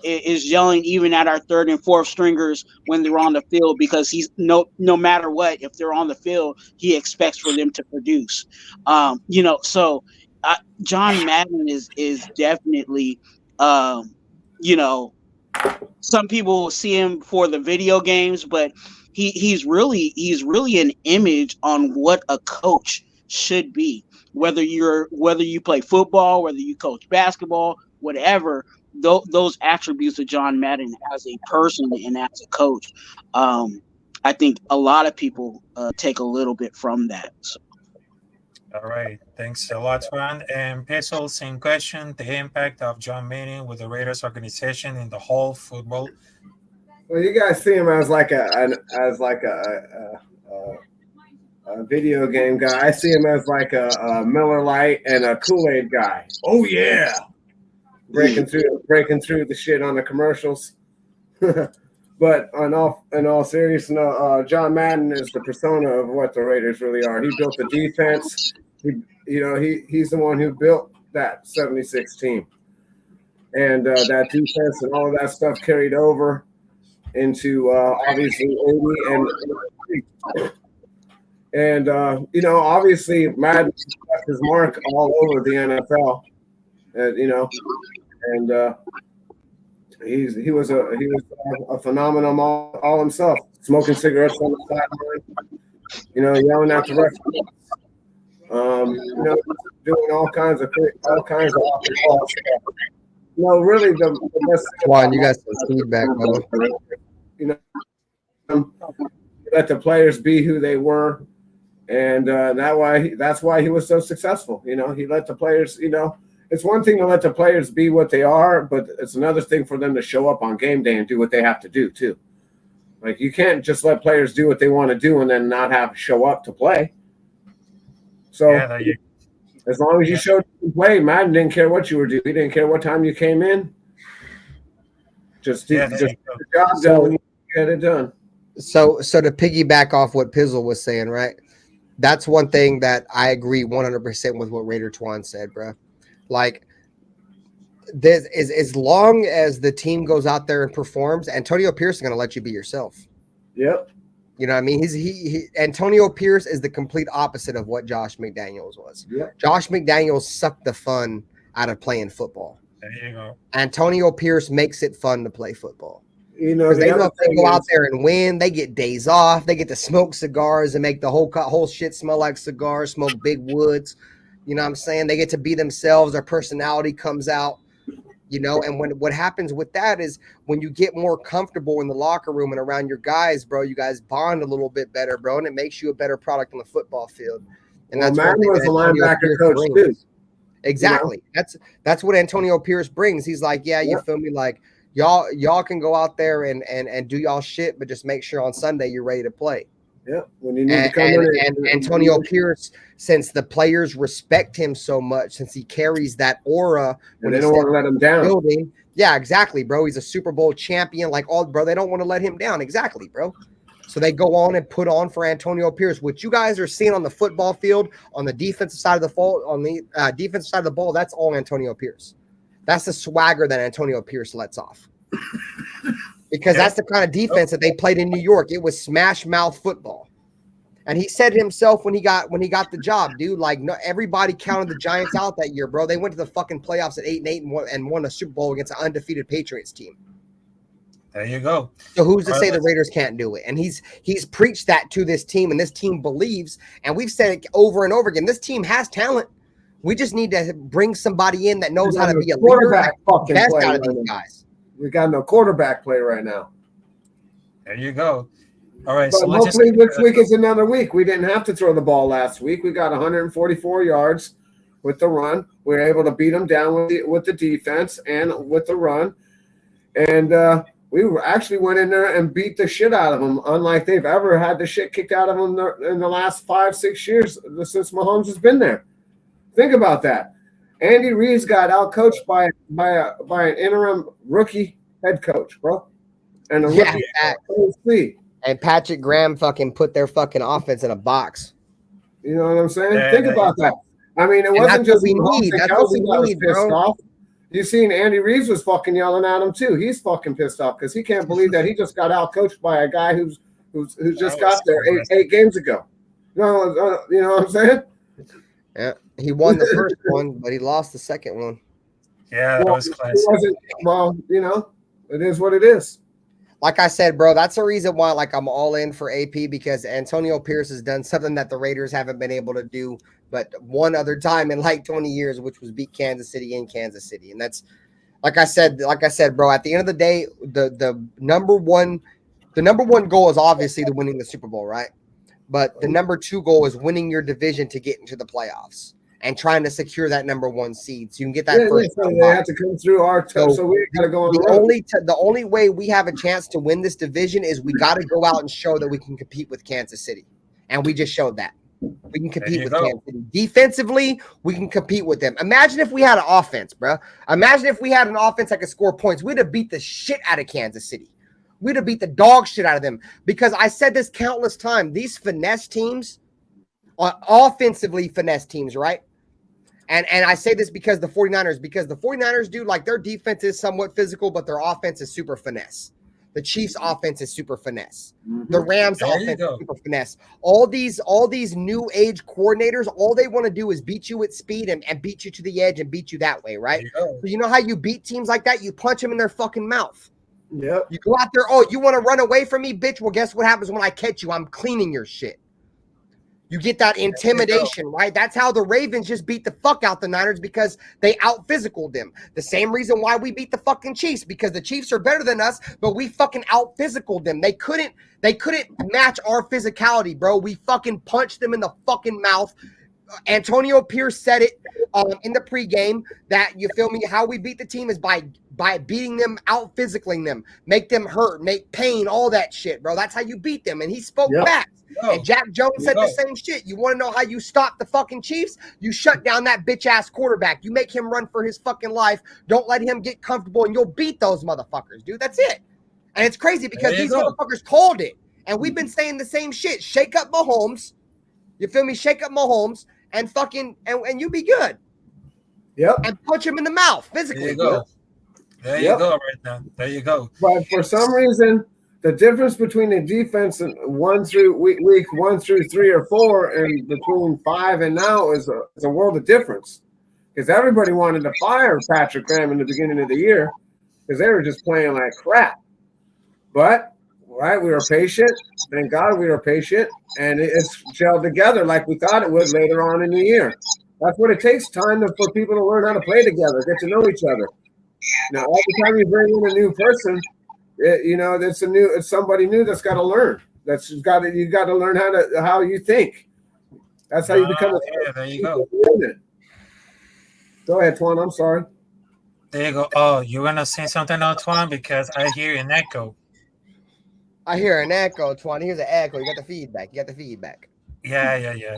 is yelling even at our third and fourth stringers when they're on the field, because he's no matter what, if they're on the field, he expects for them to produce. So John Madden is definitely, um, you know, some people see him for the video games, but he's really an image on what a coach should be. Whether you play football, whether you coach basketball, whatever, those attributes of John Madden as a person and as a coach, um, I think a lot of people take a little bit from that. So, All right. Thanks a lot, Juan. And Peso, same question. The impact of John Madden with the Raiders organization in the whole football. Well, you guys see him as like a video game guy. I see him as like a Miller Lite and a Kool-Aid guy. Oh yeah, breaking through the shit on the commercials. But in all seriousness, no, John Madden is the persona of what the Raiders really are. He built the defense. He's the one who built that 76 team, and that defense and all of that stuff carried over into obviously 80 and obviously Madden left his mark all over the NFL. And he was a phenomenon all himself, smoking cigarettes on the sideline, yelling at the referee, doing all kinds of off the ball stuff. Really the best thing Juan, about you got Madden some feedback, brother. you know, let the players be who they were, and that's why he was so successful. He let the players. It's one thing to let the players be what they are, but it's another thing for them to show up on game day and do what they have to do too. Like you can't just let players do what they want to do and then not have to show up to play. So Yeah, as long as you showed up to play, Madden didn't care what you were doing. He didn't care what time you came in. Just do the job done when you get it done. So to piggyback off what Pizzle was saying, right? That's one thing that I agree 100% with what Raider Twan said, bro. Like, as long as the team goes out there and performs, Antonio Pierce is going to let you be yourself. Yep. You know what I mean? Antonio Pierce is the complete opposite of what Josh McDaniels was. Yep. Josh McDaniels sucked the fun out of playing football. there you go. Antonio Pierce makes it fun to play football. The Because they know other if they thing go out is, there and win, they get days off. They get to smoke cigars and make the whole shit smell like cigars, smoke big woods. You know what I'm saying? They get to be themselves. Their personality comes out. And what happens with that is when you get more comfortable in the locker room and around your guys, bro, you guys bond a little bit better, bro, and it makes you a better product on the football field. And well, that's Madden one was thing a that Antonio linebacker Pierce coach brings. too. Exactly. That's what Antonio Pierce brings. He's like, yeah, you feel me? Like y'all can go out there and do y'all shit, but just make sure on Sunday you're ready to play. Yeah, when you need to come and Antonio Pierce, since the players respect him so much, since he carries that aura when they don't want to let him down. Building. Yeah, exactly, bro. He's a Super Bowl champion, like all, bro. They don't want to let him down, exactly, bro. So they go on and put on for Antonio Pierce. What you guys are seeing on the football field, on the defensive side of the defensive side of the ball, that's all Antonio Pierce. That's the swagger that Antonio Pierce lets off. Because that's the kind of defense that they played in New York. It was smash mouth football. And he said himself when he got the job, dude, like no, everybody counted the Giants out that year, bro. They went to the fucking playoffs at 8-8 and won a Super Bowl against an undefeated Patriots team. There you go. So who's to say the Raiders can't do it? And he's preached that to this team, and this team believes, and we've said it over and over again, this team has talent. We just need to bring somebody in that knows how to be a leader, best out of these guys. We got no quarterback play right now. There you go. All right. But so hopefully this week is another week. We didn't have to throw the ball last week. We got 144 yards with the run. We were able to beat them down with the defense and with the run. And we actually went in there and beat the shit out of them, unlike they've ever had the shit kicked out of them in the last 5-6 years since Mahomes has been there. Think about that. Andy Reid's got outcoached by an interim rookie head coach, bro. And a rookie. And Patrick Graham fucking put their fucking offense in a box. You know what I'm saying? Think about that. I mean, it wasn't just we need. That's what we need, bro. Off. You seen Andy Reid was fucking yelling at him too. He's fucking pissed off because he can't believe that he just got outcoached by a guy who's just got there eight games ago. You know what I'm saying? Yeah, he won the first one, but he lost the second one. Yeah, that was classic. Well, you know, it is what it is. Like I said, bro, that's the reason why I'm all in for AP, because Antonio Pierce has done something that the Raiders haven't been able to do but one other time in like 20 years, which was beat Kansas City in Kansas City. And that's like I said, bro, at the end of the day, the number one goal is obviously the winning the Super Bowl, right? But the number 2 goal is winning your division to get into the playoffs and trying to secure that number 1 seed so you can get that first. So they have to come through our so we got to go on the only way we have a chance to win this division is we got to go out and show that we can compete with Kansas City, and we just showed that we can compete with Kansas City defensively. We can compete with them. Imagine if we had an offense, bro. Imagine if we had an offense that could score points. We'd have beat the shit out of Kansas City. We'd have beat the dog shit out of them, because I said this countless times. These finesse teams are offensively finesse teams, right? And I say this because the 49ers, dude, like their defense is somewhat physical, but their offense is super finesse. The Chiefs' offense is super finesse. Mm-hmm. The Rams' offense is super finesse. All these new age coordinators, all they want to do is beat you at speed and beat you to the edge and beat you that way, right? So you know how you beat teams like that? You punch them in their fucking mouth. Yep. You go out there, oh, you want to run away from me, bitch? Well, guess what happens when I catch you? I'm cleaning your shit. You get that intimidation, right? That's how the Ravens just beat the fuck out the Niners, because they out-physicaled them. The same reason why we beat the fucking Chiefs, because the Chiefs are better than us, but we fucking out-physicaled them. They couldn't match our physicality, bro. We fucking punched them in the fucking mouth. Antonio Pierce said it in the pregame that, you feel me, how we beat the team is by beating them, out-physicaling them, make them hurt, make pain, all that shit, bro. That's how you beat them. And he spoke back. And Jack Jones said the same shit. You want to know how you stop the fucking Chiefs? You shut down that bitch-ass quarterback. You make him run for his fucking life. Don't let him get comfortable, and you'll beat those motherfuckers, dude. That's it. And it's crazy because these motherfuckers called it. And we've been saying the same shit. Shake up Mahomes. You feel me? Shake up Mahomes and fucking and you be good. Yep. And punch him in the mouth physically. There you go. There you go right now. There you go. But for some reason, the difference between the defense and week 1 through 3 or 4 and between 5 and now is a world of difference. Because everybody wanted to fire Patrick Graham in the beginning of the year because they were just playing like crap. But we were patient. Thank God we were patient, and it's gelled together like we thought it would later on in the year. That's what it takes, time for people to learn how to play together, get to know each other. Now, every time you bring in a new person, it's somebody new that's got to learn. You got to learn how you think. That's how you become there you go. Go ahead, Twan. I'm sorry. There you go. Oh, you're gonna say something now, Twan, because I hear an echo. I hear an echo, Twan. Here's an echo. You got the feedback. Yeah.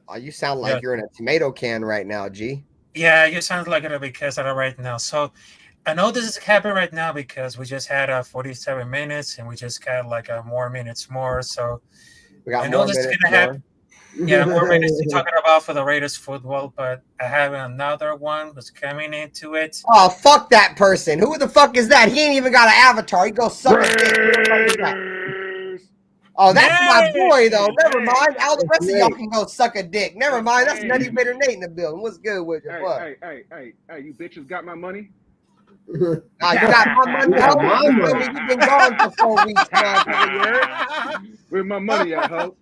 Oh, you sound Yeah. like you're in a tomato can right now, G. Yeah, you sound like it because of it right now. So I know this is happening right now because we just had 47 minutes and we just got like more minutes more. So We got I know more this is minutes gonna happen. more. Yeah, more minutes to talking about for the Raiders football, but I have another one that's coming into it. Oh, fuck that person. Who the fuck is that? He ain't even got an avatar. He goes suck a dick. Who the fuck is that? Raiders. Oh, that's my boy, though. Hey, Never mind. All the hey, rest of y'all can go suck a dick. Never mind. That's hey, Nutty Bitter Nate in the building. What's good with you? What? hey, you bitches got my money? You got my money, got ho? my You feel money. me? You've been gone for 4 weeks, motherfucker. You heard? Where's my money at, ho?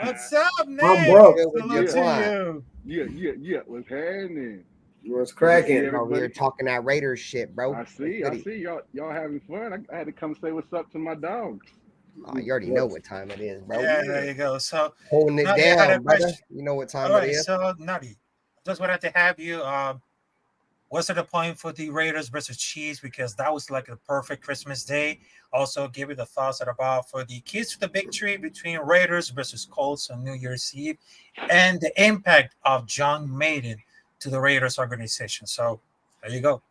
What's up, I'm Nate? broke. Salute to you. Yeah. What's happening? What's cracking? Bro, we were talking that Raiders shit, bro. I see. Y'all having fun. I had to come say what's up to my dogs. Oh, you already know what time it is, bro. Yeah, there you go. So Holding it Nutty, I had a down, brother. question. You know what time All it right, is. so Nutty, just wanted to have you. What's the point for the Raiders versus Chiefs? Because that was like a perfect Christmas day. Also, give you the thoughts that about for the keys to the victory between Raiders versus Colts on New Year's Eve, and the impact of John Maiden to the Raiders organization. So there you go.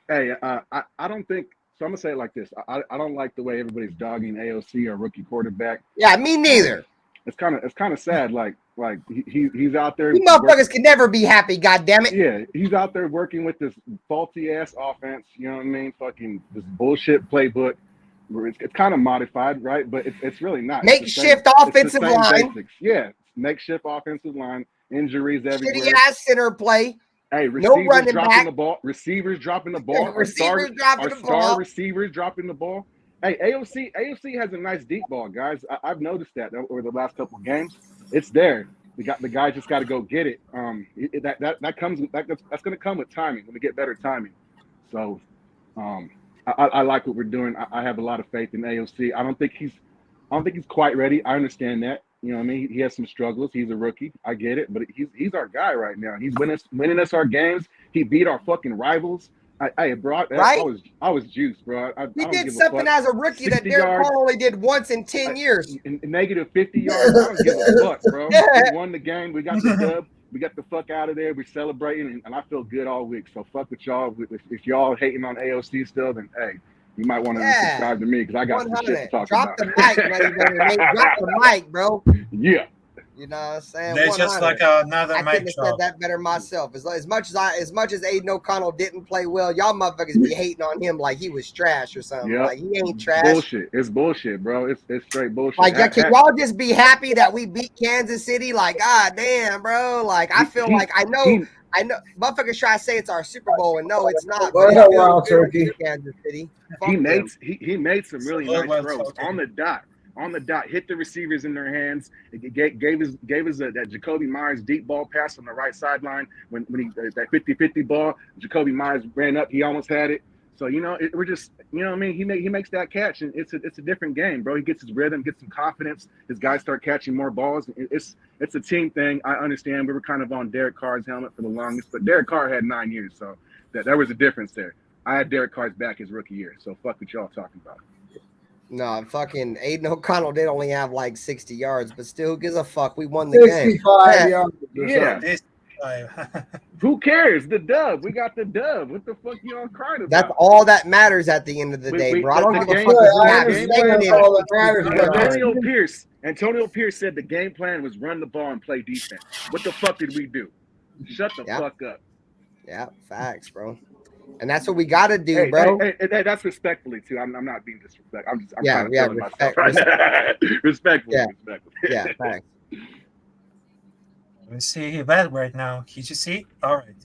Hey, I don't think so. I'm gonna say it like this. I don't like the way everybody's dogging AOC or rookie quarterback. Yeah, me neither. It's kind of sad. Like he's out there. You motherfuckers can never be happy, goddammit. Yeah, he's out there working with this faulty ass offense. You know what I mean? Fucking this bullshit playbook. It's kind of modified, right? But it's really not. Makeshift offensive line. Basics. Yeah, makeshift offensive line. Injuries everywhere. Shitty ass center play. Hey, No running back. the ball. Receivers dropping the ball. Receivers dropping the ball. Star receivers dropping the ball. Hey, AOC has a nice deep ball, guys. I've noticed that over the last couple of games. It's there. The guy just got to go get it. That's going to come with timing. When we get better timing. So, I like what we're doing. I have a lot of faith in AOC. I don't think he's quite ready. I understand that. You know what I mean? He has some struggles. He's a rookie. I get it, but he's our guy right now. He's winning us our games. He beat our fucking rivals. I was juiced, bro. He did something as a rookie that Derek Carr only did once in 10 years. Negative 50 yards. I don't give a fuck, bro. We won the game. We got the dub. We got the fuck out of there. We're celebrating, and I feel good all week. So fuck with y'all. If y'all hating on AOC still, then hey, you might want to subscribe to me because I got some shit to talk about. Drop the mic, drop the mic, bro. Yeah. You know what I'm saying? They're just like another I mic couldn't have said that better myself. As much as Aiden O'Connell didn't play well, y'all motherfuckers be hating on him like he was trash or something. Yep. Like he ain't trash. Bullshit. It's bullshit, bro. It's straight bullshit. Like, can y'all just be happy that we beat Kansas City? Like, god damn, bro. Like, I feel like I know. Motherfuckers try to say it's our Super Bowl, and no, it's not. Wild turkey. Kansas City. He made some really nice throws on the dot. On the dot, hit the receivers in their hands. It gave us that Jacoby Myers deep ball pass on the right sideline when he that 50-50 ball. Jacoby Myers ran up, he almost had it. So we're just what I mean. He makes that catch, and it's a different game, bro. He gets his rhythm, gets some confidence. His guys start catching more balls. It's a team thing. I understand. We were kind of on Derek Carr's helmet for the longest, but Derek Carr had 9 years, so there was a difference there. I had Derek Carr's back his rookie year, so fuck what y'all talking about. No, fucking Aiden O'Connell did only have like 60 yards, but still, who gives a fuck? We won the 65 yards. Yeah. Who cares? The dub. We got the dub. What the fuck you all crying about? That's all that matters at the end of the day, bro. I don't give a fuck. Antonio Pierce said the game plan was run the ball and play defense. What the fuck did we do? Shut the fuck up. Yeah, facts, bro. And that's what we got to do, bro. Hey, that's respectfully too. I'm not being disrespectful. I'm trying to tell myself right respectfully. Yeah, thanks. Let me see him back right now. Can you see? All right.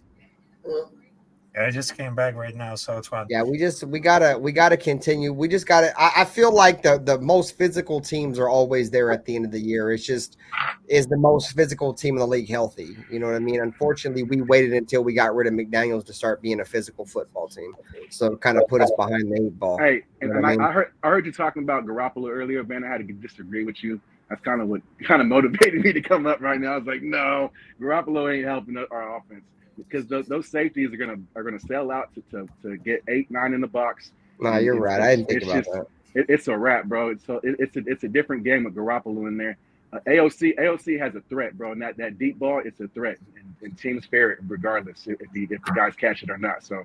Yeah, I just came back right now, so it's fun. Yeah, we gotta continue. We just gotta. I feel like the most physical teams are always there at the end of the year. It's just is the most physical team in the league healthy? You know what I mean? Unfortunately, we waited until we got rid of McDaniels to start being a physical football team. So kind of put us behind the 8 ball. Hey, and I heard you talking about Garoppolo earlier, man. I had to disagree with you. That's kind of what motivated me to come up right now. I was like, no, Garoppolo ain't helping our offense. Because those safeties are gonna sell out to get 8-9 in the box, No, you're right. I didn't think about that. It's a wrap, bro. It's a different game with Garoppolo in there. AOC has a threat, bro, and that deep ball, it's a threat, and teams fare it regardless if the guys catch it or not. So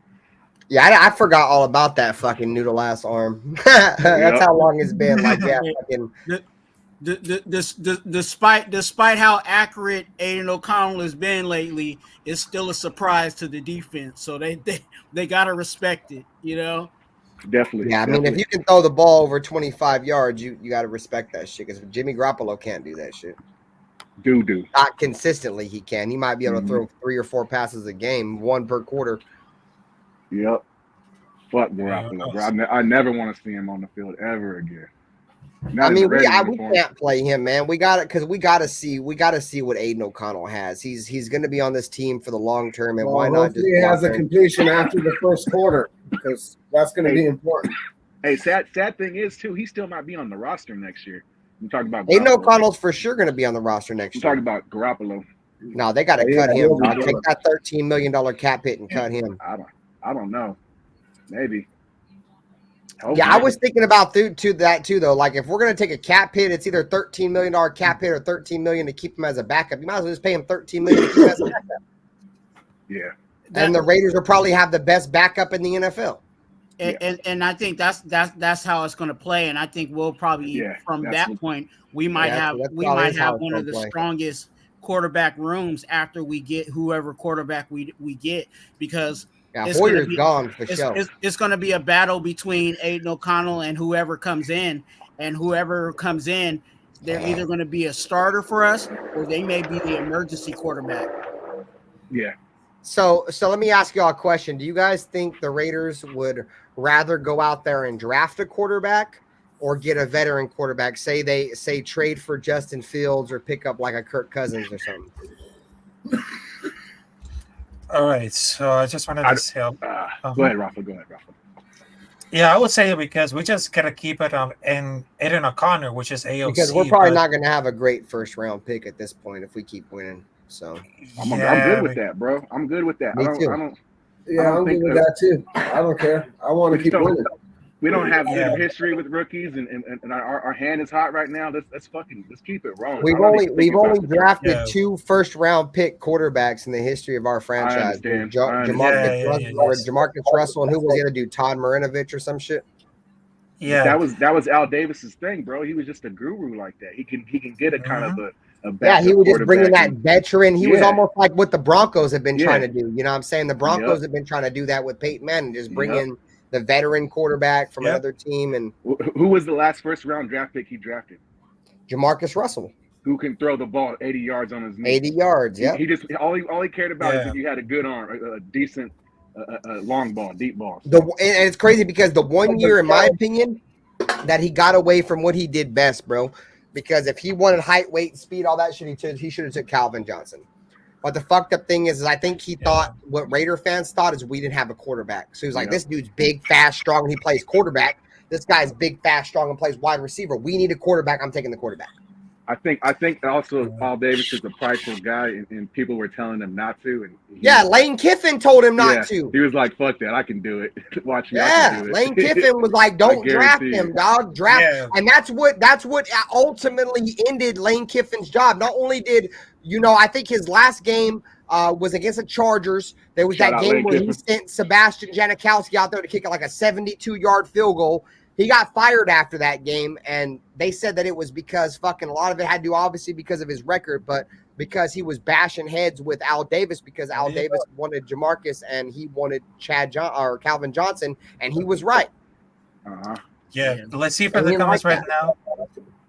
yeah, I forgot all about that fucking noodle ass arm. That's how long it's been. Like, yeah, fucking. Despite how accurate Aiden O'Connell has been lately, it's still a surprise to the defense. So they gotta respect it, you know. Definitely. Yeah, I mean, if you can throw the ball over 25 yards, you got to respect that shit. Because Jimmy Garoppolo can't do that shit. Not consistently, he can. He might be able to throw 3 or 4 passes a game, 1 per quarter. Yep. Fuck Garoppolo, bro. I never want to see him on the field ever again. I mean, we can't play him, man. We got it because we got to see what Aiden O'Connell has. He's going to be on this team for the long term, and why not? He has a completion after the first quarter because that's going to be important. Hey, sad thing is too, he still might be on the roster next year. I'm talking about Aiden O'Connell's for sure going to be on the roster next year. I'm talking about Garoppolo. No, they got to cut him. Take that $13 million cap hit and cut him. I don't know. Maybe. Yeah, I was thinking about that too, though. Like, if we're gonna take a cap hit, it's either $13 million cap hit or $13 million to keep him as a backup. You might as well just pay him $13 million to keep him as a backup. Yeah, and the Raiders will probably have the best backup in the NFL. And I think that's how it's going to play. And I think we'll probably from that point we might have one of the strongest quarterback rooms after we get whoever quarterback we get because. Yeah, Hoyer's gone for sure. It's going to be a battle between Aiden O'Connell and whoever comes in, and whoever comes in, they're either going to be a starter for us or they may be the emergency quarterback. Yeah. So let me ask y'all a question. Do you guys think the Raiders would rather go out there and draft a quarterback or get a veteran quarterback? Say trade for Justin Fields or pick up like a Kirk Cousins or something. All right, so I just wanted to say. Go ahead, Rafa. Yeah, I would say because we just gotta keep it and Aiden O'Connor, which is AOC. Because we're probably not going to have a great first round pick at this point if we keep winning. So I'm good with that, bro. I'm good with that. Me too. I'm good with that too. I don't care. I want to keep winning. We don't have good history with rookies, and our hand is hot right now. Let's keep it rolling. We've only drafted 2 first round pick quarterbacks in the history of our franchise. Jamarcus Russell, and who was the other dude? Todd Marinovich or some shit. Yeah, that was Al Davis's thing, bro. He was just a guru like that. He can get a kind of a he was just bringing that veteran. He was almost like what the Broncos have been trying to do. You know what I'm saying? The Broncos have been trying to do that with Peyton Manning, just bring in the veteran quarterback from another team. And who was the last first round draft pick he drafted? Jamarcus Russell, who can throw the ball 80 yards on his knee. 80 yards, yeah. He just all he cared about is if you had a good arm, a decent long ball, deep ball. And it's crazy because the 1 year, in my opinion, that he got away from what he did best, bro. Because if he wanted height, weight, speed, all that shit, he should have took Calvin Johnson. But the fucked up thing is I think he thought what Raider fans thought is we didn't have a quarterback. So he was like, this dude's big, fast, strong, and he plays quarterback. This guy's big, fast, strong, and plays wide receiver. We need a quarterback. I'm taking the quarterback. I think also Al Davis is a prideful guy, and people were telling him not to. And Lane Kiffin told him not to. He was like, "Fuck that, I can do it. Watch me." Yeah, I can do it. Lane Kiffin was like, "Don't draft him, dog. Draft." Yeah. And that's what ultimately ended Lane Kiffin's job. Not only did I think his last game was against the Chargers. There was that game where he sent Sebastian Janikowski out there to kick like a 72-yard field goal. He got fired after that game, and they said that it was because a lot of it had to do obviously because of his record, but because he was bashing heads with Al Davis because Al Davis wanted Jamarcus and he wanted Calvin Johnson, and he was right. Yeah, let's see for the comments right now.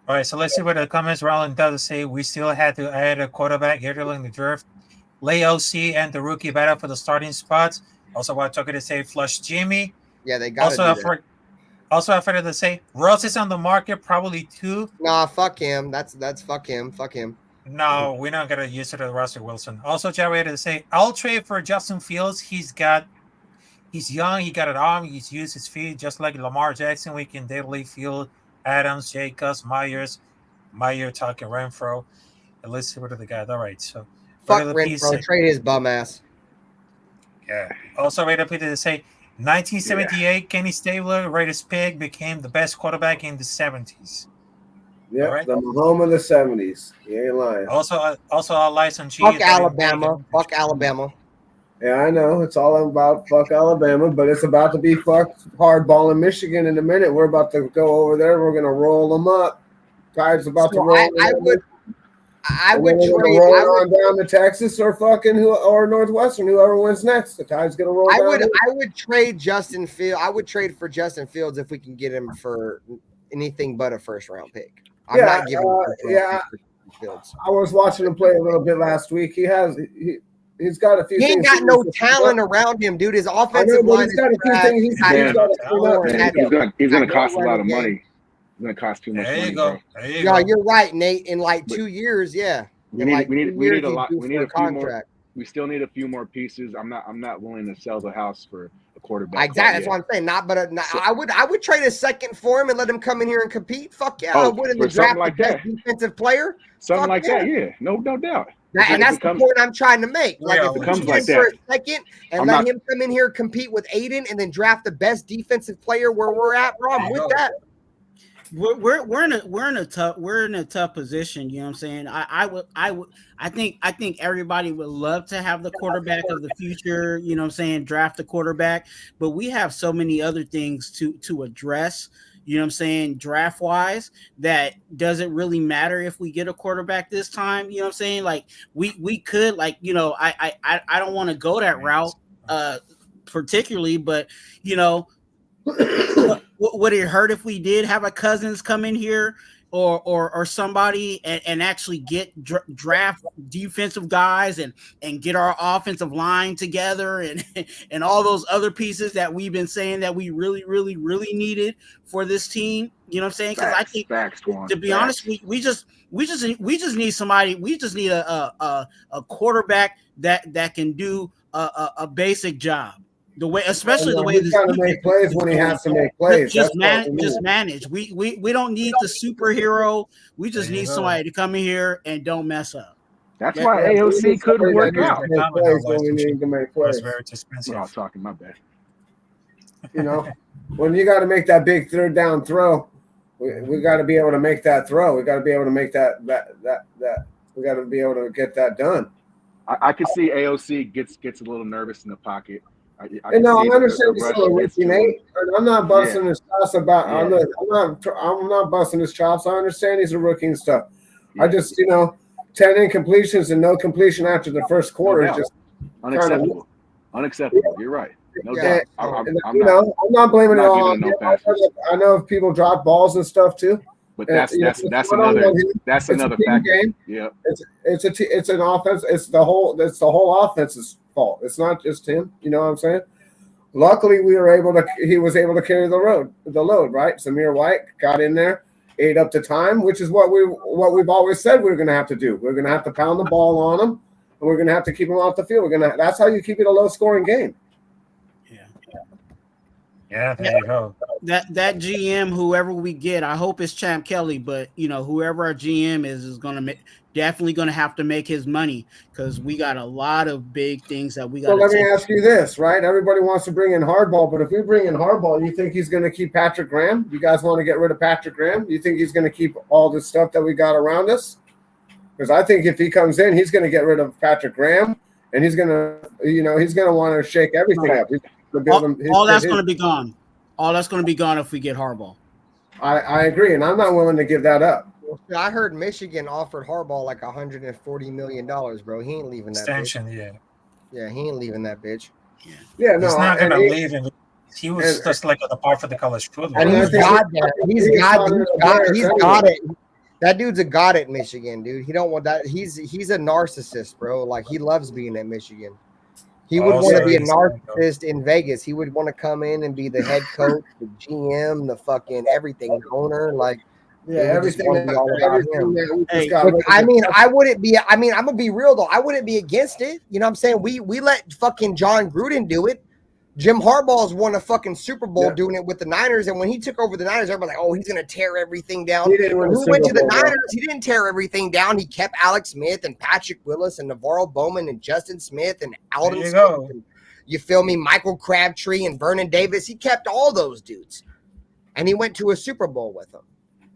All right, so let's see what the comments Roland does say. We still had to add a quarterback here during the draft. Lay OC and the rookie battle for the starting spots. Also, what I took it to say, flush Jimmy. Yeah, they got to Also, I forgot to say, Russ is on the market probably too. Nah, fuck him. That's fuck him. Fuck him. No, we're not gonna use it as Russell Wilson. Also, Jerry to say, I'll trade for Justin Fields. He's young. He got an arm. He's used his feet just like Lamar Jackson. We can daily field Adams, Jacobs, Meyer talking Renfro. And let's see what the guys. All right, so fuck Renfro. Trade his bum ass. Yeah. Also, Raider Peter to say, 1978, Kenny Stabler, Raiders pick, became the best quarterback in the 70s. Yeah, All right. the Mahomes of the 70s. You ain't lying. Also our licensee. Fuck Alabama. Fuck Alabama. Yeah, I know. It's all about fuck Alabama, but it's about to be fuck hardball in Michigan in a minute. We're about to go over there. We're going to roll them up. Tide's about to roll. I would trade. Roll on down to Texas or Northwestern. Whoever wins next, the Tide's going to roll. I would trade Justin Fields. I would trade for Justin Fields if we can get him for anything but a first round pick. I'm not giving. Fields. I was watching him play a little bit last week. He's got a few. He ain't got no talent around him, dude. His offensive line. He's got a few things. He's going to cost a lot of money. It's going to cost too much money. There you go. Yeah, you're right, Nate. In like 2 years, yeah. We need a lot. We need a few more. We still need a few more pieces. I'm not willing to sell the house for a quarterback. Exactly. That's what I'm saying. I would trade a second for him and let him come in here and compete. Fuck yeah, I would in the draft like the best defensive player. Something like that, yeah. No doubt. And that's the point I'm trying to make. Like if it becomes like that for a second and let him come in here, compete with Aiden, and then draft the best defensive player where we're at, bro, I'm with that. We're in a tough position. You know what I'm saying? I think everybody would love to have the quarterback of the future. You know what I'm saying? Draft a quarterback, but we have so many other things to address. You know what I'm saying? Draft wise, that doesn't really matter if we get a quarterback this time. You know what I'm saying? Like we could, like, you know, I don't want to go that route particularly, but you know. Would it hurt if we did have a Cousins come in here or somebody and actually get draft defensive guys and get our offensive line together and all those other pieces that we've been saying that we really, really, really needed for this team? You know what I'm saying? Because I think, to be honest, we just need somebody. We just need a quarterback that can do a basic job. The way, especially the way he's got to make plays when he has to make plays. Just manage. We don't need the superhero. We just need somebody to come in here and don't mess up. That's why AOC couldn't work out. We need to make plays. Very expensive. We're all talking. My bad. You know, when you got to make that big third down throw, we got to be able to make that throw. We got to be able to make that. We got to be able to get that done. I could see AOC gets a little I understand he's still a rookie, Nate. I'm not busting his chops about. Yeah. I'm not busting his chops. I understand he's a rookie and stuff. Yeah. I just, 10 incompletions and no completion after the first quarter is just unacceptable. Unacceptable. Yeah. You're right. No doubt. I'm not blaming it all on him. I know if people drop balls and stuff too. But that's another factor. Game. Yeah. It's an offense. It's the whole offense's fault. It's not just him. You know what I'm saying? Luckily, he was able to carry the load, right? Samir White got in there, ate up the time, which is what we've always said we're going to have to do. We're going to have to pound the ball on them, and we're going to have to keep them off the field. That's how you keep it a low-scoring game. Yeah, there you go. That GM, whoever we get, I hope it's Champ Kelly, but whoever our GM is definitely going to have to make his money, because we got a lot of big things that we got. So let me ask you this, right? Everybody wants to bring in Hardball, but if we bring in Hardball, you think he's going to keep Patrick Graham? You guys want to get rid of Patrick Graham? You think he's going to keep all this stuff that we got around us? Because I think if he comes in, he's going to get rid of Patrick Graham, and he's going to want to shake everything up. All that's going to be gone. All that's going to be gone if we get Harbaugh. I agree, and I'm not willing to give that up. I heard Michigan offered Harbaugh like $140 million, bro. He ain't leaving that extension, bitch. Yeah, he ain't leaving that bitch. Yeah, no, he's not going to leave him. He was just like a part for the college football. And he's got that. He's got it. That dude's a god at Michigan, dude. He don't want that. He's a narcissist, bro. Like, he loves being at Michigan. He would want to be a narcissist in Vegas. He would want to come in and be the head coach, the GM, the fucking everything, the owner. Like, everything. I wouldn't be. I'm gonna be real though. I wouldn't be against it. You know what I'm saying? We let fucking John Gruden do it. Jim Harbaugh's won a fucking Super Bowl doing it with the Niners, and when he took over the Niners, everybody's like, "Oh, he's gonna tear everything down." When he went to the Niners, he didn't tear everything down. He kept Alex Smith and Patrick Willis and Navarro Bowman and Justin Smith and Alden Smith. And, You feel me? Michael Crabtree and Vernon Davis. He kept all those dudes. And he went to a Super Bowl with them.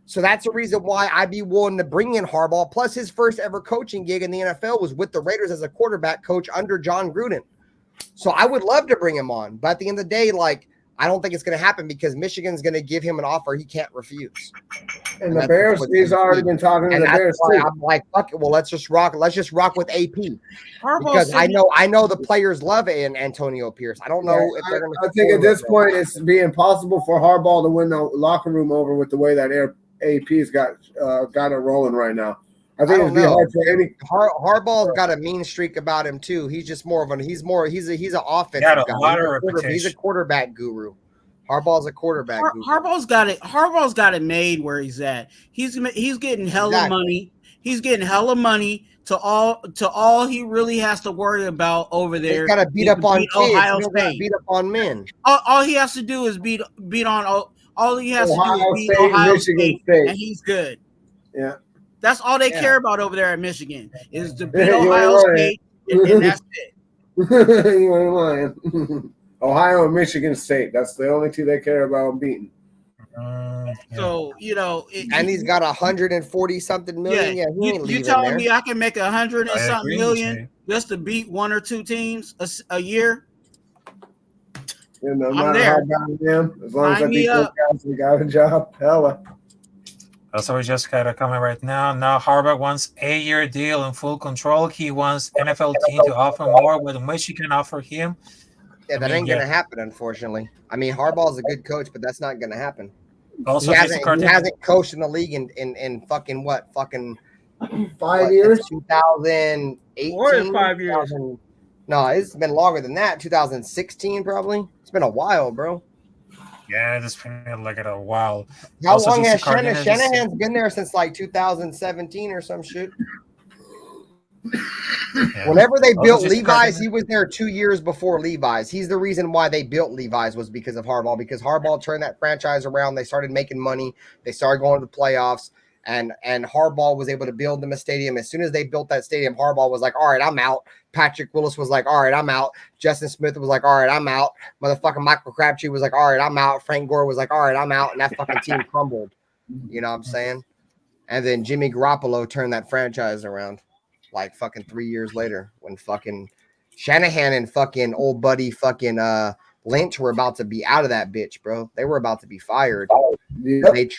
So that's the reason why I'd be willing to bring in Harbaugh. Plus, his first ever coaching gig in the NFL was with the Raiders as a quarterback coach under John Gruden. So I would love to bring him on. But at the end of the day, like, I don't think it's going to happen because Michigan's going to give him an offer he can't refuse. And the Bears, he's already been talking to the Bears too. I'm like, fuck it. Well, let's just rock with AP. Because I know the players love Antonio Pierce. I don't know if they're going to. I think at this point it's being impossible for Harbaugh to win the locker room over with the way that AP's got it rolling right now. I think it'd be hard for any. Harbaugh's got a mean streak about him too. He's just more of an he's an offensive guy. He's a quarterback guru. Harbaugh's a quarterback guru. Harbaugh's got it made where he's at. He's getting hella money. He's getting hella money to all he really has to worry about over there. He's got to beat up on kids. Ohio State. Beat up on men. All he has to do is beat on. All he has to do is beat State, Ohio Michigan State, and he's good. Yeah. That's all they care about over there at Michigan is to beat Ohio State, and that's it. You ain't lying. Ohio and Michigan State. That's the only two they care about beating. So, and he's got 140 something million. Yeah, he ain't you telling me I can make 100 and something million just to beat one or two teams a year? I'm there. As long as I beat those guys, we got a job. Hella. So we just got a comment right now. Now Harbaugh wants a year deal in full control. He wants NFL team to offer more with Michigan offer him. Yeah, that ain't gonna happen, unfortunately. I mean, Harbaugh's a good coach, but that's not gonna happen. Also, he hasn't coached in the league in fucking what? Fucking 5 years? 2018. More than 5 years. No, it's been longer than that. 2016, probably. It's been a while, bro. Yeah, it's been like a while. How long has Shanahan's been there since like 2017 or some shit? Yeah. Whenever they built Levi's, he was there 2 years before Levi's. He's the reason why they built Levi's was because of Harbaugh. Because Harbaugh turned that franchise around. They started making money. They started going to the playoffs. And Harbaugh was able to build them a stadium. As soon as they built that stadium, Harbaugh was like, all right, I'm out. Patrick Willis was like, all right, I'm out. Justin Smith was like, all right, I'm out. Motherfucking Michael Crabtree was like, all right, I'm out. Frank Gore was like, all right, I'm out. And that fucking team crumbled. You know what I'm saying? And then Jimmy Garoppolo turned that franchise around like fucking 3 years later when fucking Shanahan and fucking old buddy fucking Lynch were about to be out of that bitch, bro. They were about to be fired. Yep.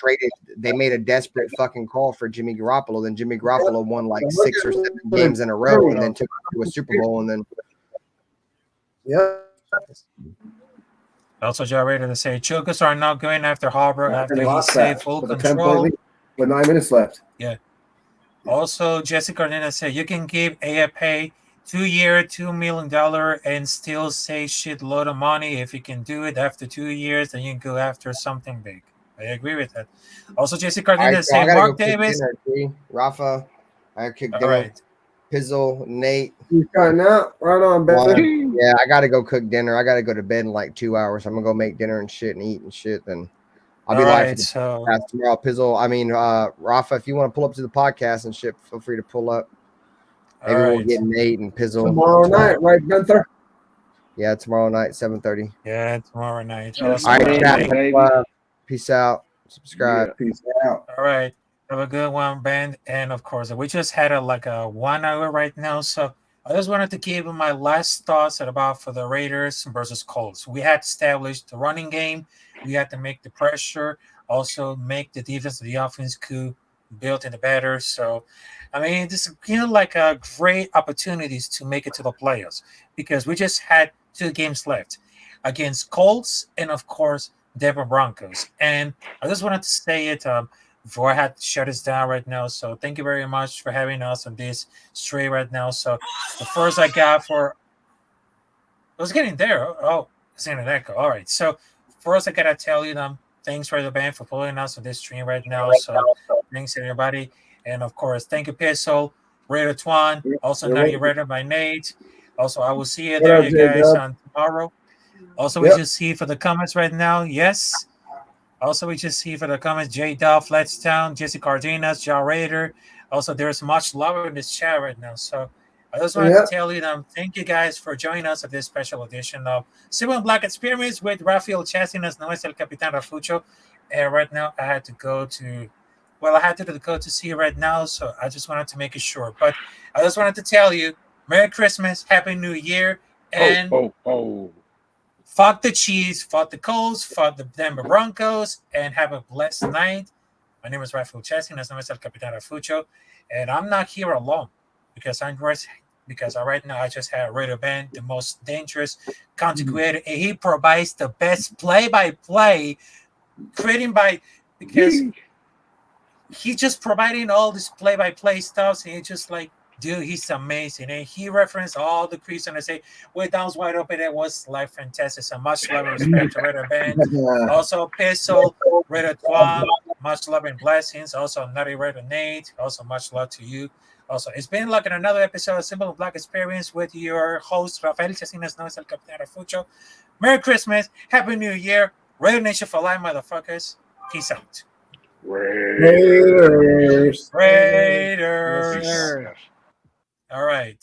They made a desperate fucking call for Jimmy Garoppolo. Then Jimmy Garoppolo won like 6 or 7 games in a row and then took it to a Super Bowl. And then, yeah. Also, Joe Rader to say Chokers are not going after Harbaugh after he saved full control with 9 minutes left. Yeah. Also, Jessica Cardina said you can give AFA 2 year, $2 million and still save shitload of money. If you can do it after 2 years, then you can go after something big. I agree with that. Also, Jessica Cardina said Mark Davis. Rafa, I could go. Right. Pizzle, Nate. You cutting out? Right on, baby. Yeah, I got to go cook dinner. I got to go to bed in like 2 hours. I'm going to go make dinner and shit and eat and shit. Then I'll be live tomorrow. Pizzle. I mean, Rafa, if you want to pull up to the podcast and shit, feel free to pull up. Maybe we'll get Nate and Pizzle. Tomorrow night, right, Gunther? Yeah, tomorrow night, 7:30. Yeah, tomorrow night. All right, chat. Peace out. Subscribe. Yeah, peace out. All right. Have a good one, Ben. And of course, we just had a 1 hour right now. So I just wanted to give my last thoughts about for the Raiders versus Colts. We had to establish the running game. We had to make the pressure, also make the defense of the offense could build in the better. So, I mean, this is a great opportunities to make it to the playoffs because we just had 2 games left against Colts and, of course, Denver Broncos. And I just wanted to say it before I had to shut this down right now. So thank you very much for having us on this stream right now. So the first I got I was getting there. Oh, it's in an echo. All right. So first I got to tell you thanks for the band for pulling us on this stream right now. So thanks everybody. And of course, thank you, Pistol, Raider Twan, also Nutty Raider by Nate. Also, I will see you there, you guys, on tomorrow. Also, we just see for the comments right now. Yes. Also, we just see for the comments, J Duff, Let's Town, Jesse Cardenas, Jaw Raider. Also, there's much love in this chat right now. So I just wanted to tell you thank you guys for joining us at this special edition of Silver and Black Experience with Rafael Chacín as known as El Capitán Rafucho. And right now I had to go to see you right now, so I just wanted to make it short. But I just wanted to tell you, Merry Christmas, Happy New Year, and fuck the Chiefs, fuck the Colts, fuck the Denver Broncos, and have a blessed night. My name is Rafael Chacín, as known as El Capitán Rafucho, and I'm not here alone because right now I just had Raider Ben, the most dangerous content creator, and he provides the best play-by-play, because he's just providing all this play-by-play stuff, and it's just like, dude, he's amazing. And he referenced all the crease and I say, wait, that was wide open. It was like fantastic. So much love and respect to Raider Ben. Also, Pistol, Raider Twan, much love and blessings. Also, Nutty Raider Nate. Also, much love to you. Also, it's been like another episode of Simple Black Experience with your host, Rafael Chacín, as known as El Capitán Rafucho. Merry Christmas. Happy New Year. Raider Nation for life, motherfuckers. Peace out. Raiders. Raiders. All right.